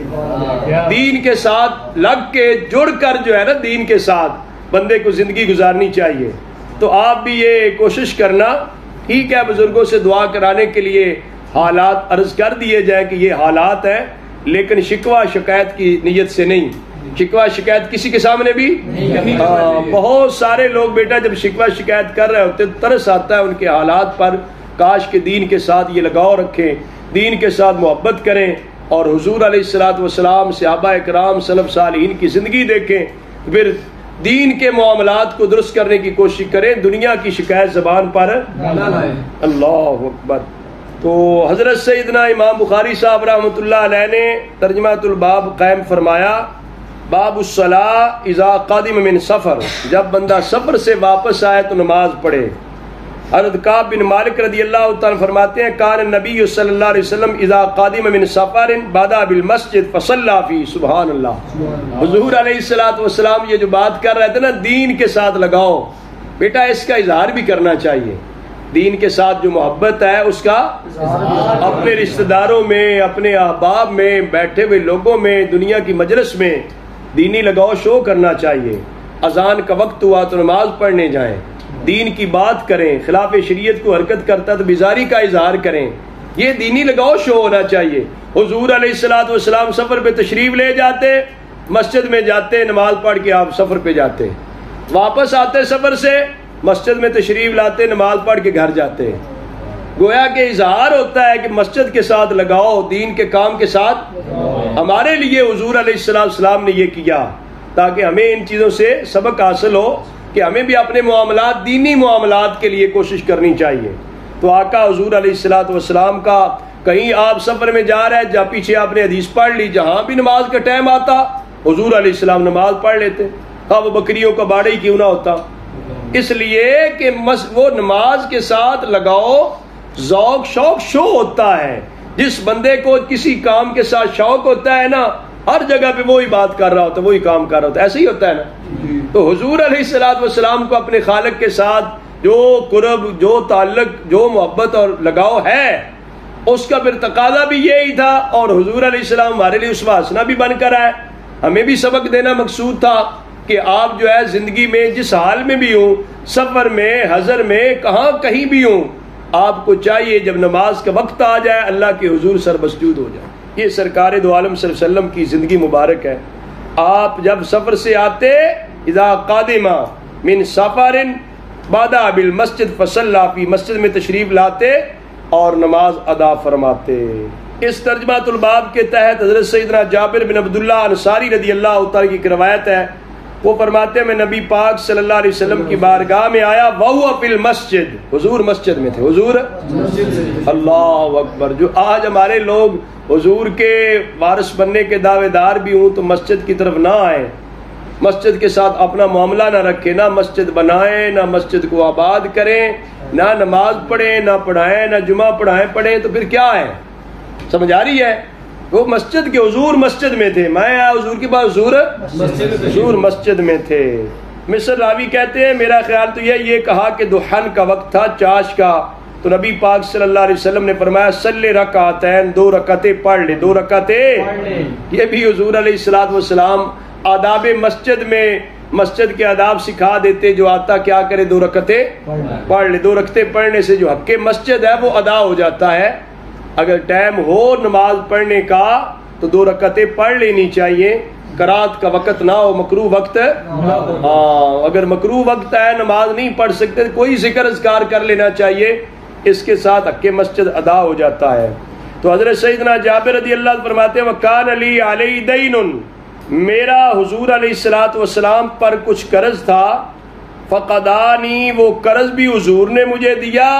دین کے ساتھ لگ کے جڑ کر جو ہے نا دین کے ساتھ بندے کو زندگی گزارنی چاہیے. تو آپ بھی یہ کوشش کرنا. ٹھیک ہے، بزرگوں سے دعا کرانے کے لیے حالات عرض کر دیے جائے کہ یہ حالات ہیں، لیکن شکوہ شکایت کی نیت سے نہیں. شکوہ شکایت کسی کے سامنے بھی بہت سارے لوگ بیٹا جب شکوہ شکایت کر رہے ہوتے ترس آتا ہے ان کے حالات پر. کاش کے دین کے ساتھ یہ لگاؤ رکھیں، دین کے ساتھ محبت کریں اور حضور علیہ الصلوۃ والسلام صحابہ کرام سلف صالحین کی زندگی دیکھیں، پھر دین کے معاملات کو درست کرنے کی کوشش کریں، دنیا کی شکایت زبان پر نہ لائیں. اللہ اکبر. تو حضرت سیدنا امام بخاری صاحب رحمۃ اللہ علیہ نے ترجمۃ الباب قائم فرمایا، باب الصلاۃ اذا قادم من سفر، جب بندہ سفر سے واپس آئے تو نماز پڑھے. حضرت کعب بن مالک رضی اللہ تعالیٰ فرماتے ہیں کان النبی صلی اللہ علیہ وسلم اذا قادم من سفر بدا بالمسجد فصلی فی. سبحان اللہ. حضور علیہ الصلوۃ والسلام یہ جو بات کر رہے تھے نا دین کے ساتھ لگاؤ، بیٹا اس کا اظہار بھی کرنا چاہیے. دین کے ساتھ جو محبت ہے اس کا اپنے رشتہ داروں میں، اپنے احباب میں، بیٹھے ہوئے لوگوں میں، دنیا کی مجلس میں دینی لگاؤ شو کرنا چاہیے۔ اذان کا وقت ہوا تو نماز پڑھنے جائیں، دین کی بات کریں، خلاف شریعت کو حرکت کرتا تو بیزاری کا اظہار کریں، یہ دینی لگاؤ شو ہونا چاہیے۔ حضور علیہ الصلوۃ والسلام سفر پہ تشریف لے جاتے، مسجد میں جاتے، نماز پڑھ کے آپ سفر پہ جاتے، واپس آتے سفر سے مسجد میں تشریف لاتے، نماز پڑھ کے گھر جاتے۔ گویا کہ اظہار ہوتا ہے کہ مسجد کے ساتھ لگاؤ، دین کے کام کے ساتھ۔ ہمارے لیے حضور علیہ السلام نے یہ کیا تاکہ ہمیں ان چیزوں سے سبق حاصل ہو کہ ہمیں بھی اپنے معاملات، دینی معاملات کے لیے کوشش کرنی چاہیے۔ تو آقا حضور علیہ السلام کا کہیں آپ سفر میں جا رہے ہیں، جہاں پیچھے آپ نے حدیث پڑھ لی، جہاں بھی نماز کا ٹائم آتا حضور علیہ السلام نماز پڑھ لیتے، ہاں وہ بکریوں کا باڑہ ہی کیوں نہ ہوتا۔ اس لیے کہ وہ نماز کے ساتھ لگاؤ ذوق شوق شو ہوتا ہے۔ جس بندے کو کسی کام کے ساتھ شوق ہوتا ہے نا، ہر جگہ پہ وہی بات کر رہا ہوتا ہے، وہی کام کر رہا ہوتا ہے، ایسے ہی ہوتا ہے نا۔ تو حضور علیہ السلام کو اپنے خالق کے ساتھ جو قرب، جو تعلق، جو محبت اور لگاؤ ہے، اس کا پھر تقاضا بھی یہی تھا، اور حضور علیہ السلام ہمارے لیے اسوہ حسنہ بھی بن کر آئے۔ ہمیں بھی سبق دینا مقصود تھا کہ آپ جو ہے زندگی میں جس حال میں بھی ہوں، سفر میں، حضر میں، کہیں بھی ہوں، آپ کو چاہیے جب نماز کا وقت آ جائے اللہ کے حضور سر مسجود ہو جائے۔ یہ سرکار دو عالم صلی اللہ علیہ وسلم کی زندگی مبارک ہے۔ آپ جب سفر سے آتے، اذا قادم من سفر بادأ بالمسجد فصلی فی، مسجد میں تشریف لاتے اور نماز ادا فرماتے۔ اس ترجمہ الباب کے تحت حضرت سیدنا جابر بن عبداللہ انصاری رضی اللہ تعالیٰ کی روایت ہے، وہ فرماتے ہیں میں نبی پاک صلی اللہ علیہ وسلم کی بارگاہ میں آیا، وہو فی المسجد، حضور مسجد میں تھے، حضور اللہ اکبر۔ جو آج ہمارے لوگ حضور کے وارث بننے کے دعوے دار بھی ہوں تو مسجد کی طرف نہ آئیں، مسجد کے ساتھ اپنا معاملہ نہ رکھیں، نہ مسجد بنائیں، نہ مسجد کو آباد کریں، نہ نماز پڑھیں، نہ پڑھائیں، نہ جمعہ پڑھیں تو پھر کیا ہے؟ سمجھ آ رہی ہے؟ وہ مسجد کے حضور مسجد میں تھے، میں آیا حضور کے پاس، حضور مسجد میں تھے۔ مصر راوی کہتے ہیں میرا خیال تو یہ کہا کہ دحن کا وقت تھا، چاش کا، تو نبی پاک صلی اللہ علیہ وسلم نے فرمایا صلی رکعتین، 2 رکعتیں پڑھ لے، 2 رکعتیں۔ یہ بھی حضور علیہ السلام آداب مسجد میں مسجد کے آداب سکھا دیتے، جو آتا کیا کرے 2 رکعتیں پڑھ لے۔ 2 رکعتیں پڑھنے سے جو حق مسجد ہے وہ ادا ہو جاتا ہے۔ اگر ٹائم ہو نماز پڑھنے کا تو 2 رکعتیں پڑھ لینی چاہیے، قرات کا وقت نہ ہو، مکروہ وقت، ہاں اگر مکروہ وقت ہے نماز نہیں پڑھ سکتے کوئی ذکر اذکار کر لینا چاہیے، اس کے ساتھ حق مسجد ادا ہو جاتا ہے۔ تو حضرت سیدنا جابر رضی اللہ عنہ فرماتے ہیں وَكَانَ لِي عَلَيْهِ دَيْنٌ، میرا حضور علیہ السلام پر کچھ قرض تھا، فقدانی، وہ قرض بھی حضور نے مجھے دیا،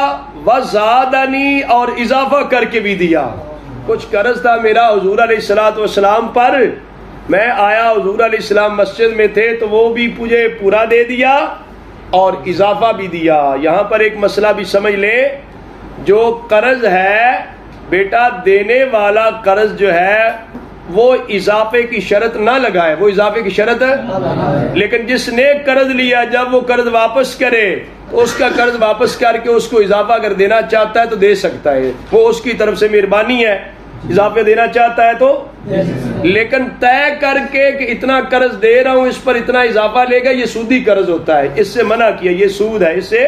وزادنی، اور اضافہ کر کے بھی دیا۔ کچھ قرض تھا میرا حضور علیہ السلام پر، میں آیا حضور علیہ السلام مسجد میں تھے تو وہ بھی مجھے پورا دے دیا اور اضافہ بھی دیا۔ یہاں پر ایک مسئلہ بھی سمجھ لیں، جو قرض ہے بیٹا، دینے والا قرض جو ہے وہ اضافے کی شرط نہ لگائے، وہ اضافے کی شرط ہے، لیکن جس نے قرض لیا جب وہ قرض واپس کرے تو اس کا قرض واپس کر کے اس کو اضافہ اگر دینا چاہتا ہے تو دے سکتا ہے، وہ اس کی طرف سے مہربانی ہے، اضافے دینا چاہتا ہے تو، لیکن طے کر کے کہ اتنا قرض دے رہا ہوں اس پر اتنا اضافہ لے گا، یہ سودی قرض ہوتا ہے، اس سے منع کیا، یہ سود ہے، اس سے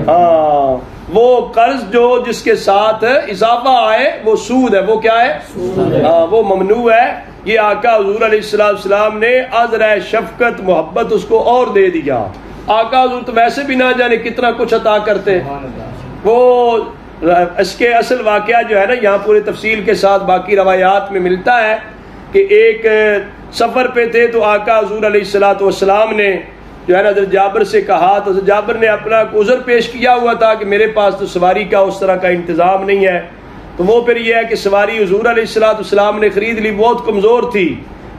ہاں وہ قرض جو جس کے ساتھ اضافہ آئے وہ سود ہے، وہ کیا ہے؟ ہاں وہ ممنوع ہے۔ یہ آقا حضور علیہ السلام نے عذر شفقت محبت اس کو اور دے دیا۔ آقا حضور تو ویسے بھی نہ جانے کتنا کچھ عطا کرتے، وہ اس کے اصل واقعہ جو ہے نا یہاں پورے تفصیل کے ساتھ باقی روایات میں ملتا ہے کہ ایک سفر پہ تھے تو آقا حضور علیہ السلام نے جو ہے نا حضرت جابر سے کہا، تو حضرت جابر نے اپنا عذر پیش کیا ہوا تھا کہ میرے پاس تو سواری کا اس طرح کا انتظام نہیں ہے، تو وہ پھر یہ ہے کہ سواری حضور علیہ السلام نے خرید لی، بہت کمزور تھی،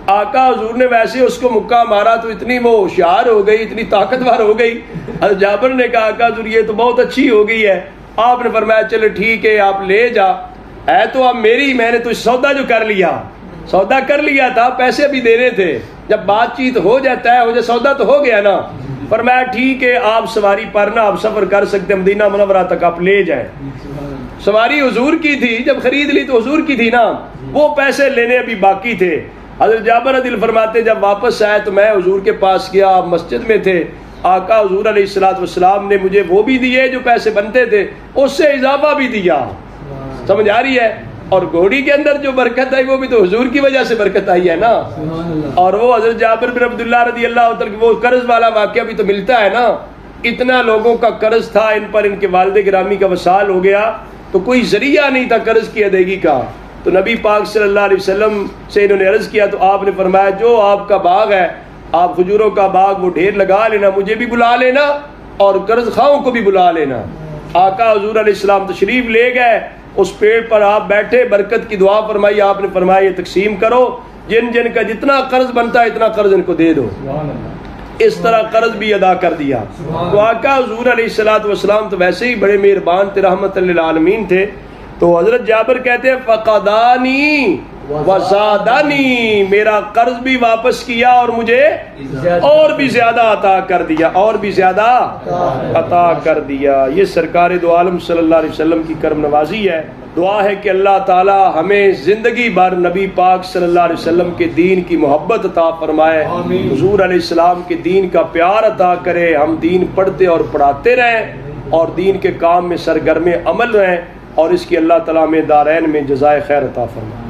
آقا حضور نے ویسے اس کو مکہ مارا تو اتنی وہ ہوشیار ہو گئی، اتنی طاقتور ہو گئی، حضرت جابر نے کہا آقا حضور یہ تو بہت اچھی ہو گئی ہے، آپ نے فرمایا چلو ٹھیک ہے آپ لے جا، ہے تو اب میری، میں نے تو سودا جو کر لیا، سودا کر لیا تھا، پیسے بھی دینے تھے، جب بات چیت ہو جاتا ہے، سودا تو ہو گیا نا، فرمایا ٹھیک ہے آپ سواری پر نہ آپ سفر کر سکتے مدینہ منورہ تک آپ لے جائیں. سواری حضور کی تھی, جب خرید لی تو حضور کی تھی نا, وہ پیسے لینے ابھی باقی تھے. حضرت جابر رضی اللہ فرماتے جب واپس آئے تو میں حضور کے پاس گیا, آپ مسجد میں تھے. آقا حضور علیہ الصلوۃ والسلام نے مجھے وہ بھی دیے جو پیسے بنتے تھے, اس سے اضافہ بھی دیا. سمجھ آ رہی ہے؟ اور گھوڑی کے اندر جو برکت آئی وہ بھی تو حضور کی وجہ سے برکت آئی ہے نا. اور وہ حضرت جابر بن عبداللہ رضی اللہ عنہ وہ قرض والا واقعہ بھی تو ملتا ہے نا. اتنا لوگوں کا قرض تھا ان پر, ان کے والد گرامی کا وصال ہو گیا تو کوئی ذریعہ نہیں تھا قرض کی ادائیگی کا. تو نبی پاک صلی اللہ علیہ وسلم سے انہوں نے عرض کیا تو آپ نے فرمایا جو آپ کا باغ ہے, آپ کھجوروں کا باغ وہ ڈھیر لگا لینا, مجھے بھی بلا لینا اور قرض خواہوں کو بھی بلا لینا. آقا حضور علیہ السلام تشریف لے گئے, اس پیڑ پر آپ بیٹھے, برکت کی دعا فرمائی. آپ نے فرمایا یہ تقسیم کرو, جن جن کا جتنا قرض بنتا ہے اتنا قرض ان کو دے دو. اس طرح قرض بھی ادا کر دیا. تو آقا حضور علیہ الصلوۃ والسلام تو ویسے ہی بڑے مہربان تھے, رحمت للعالمین تھے. تو حضرت جابر کہتے ہیں فقدانی وزادانی, میرا قرض بھی واپس کیا اور مجھے اور بھی زیادہ عطا کر دیا, اور بھی زیادہ عطا کر دیا. یہ سرکار دو عالم صلی اللہ علیہ وسلم کی کرم نوازی ہے. دعا ہے کہ اللہ تعالی ہمیں زندگی بھر نبی پاک صلی اللہ علیہ وسلم کے دین کی محبت عطا فرمائے, حضور علیہ السلام کے دین کا پیار عطا کرے, ہم دین پڑھتے اور پڑھاتے رہیں اور دین کے کام میں سرگرم عمل رہیں, اور اس کی اللہ تعالیٰ میں دارین میں جزائے خیر عطا فرمائے.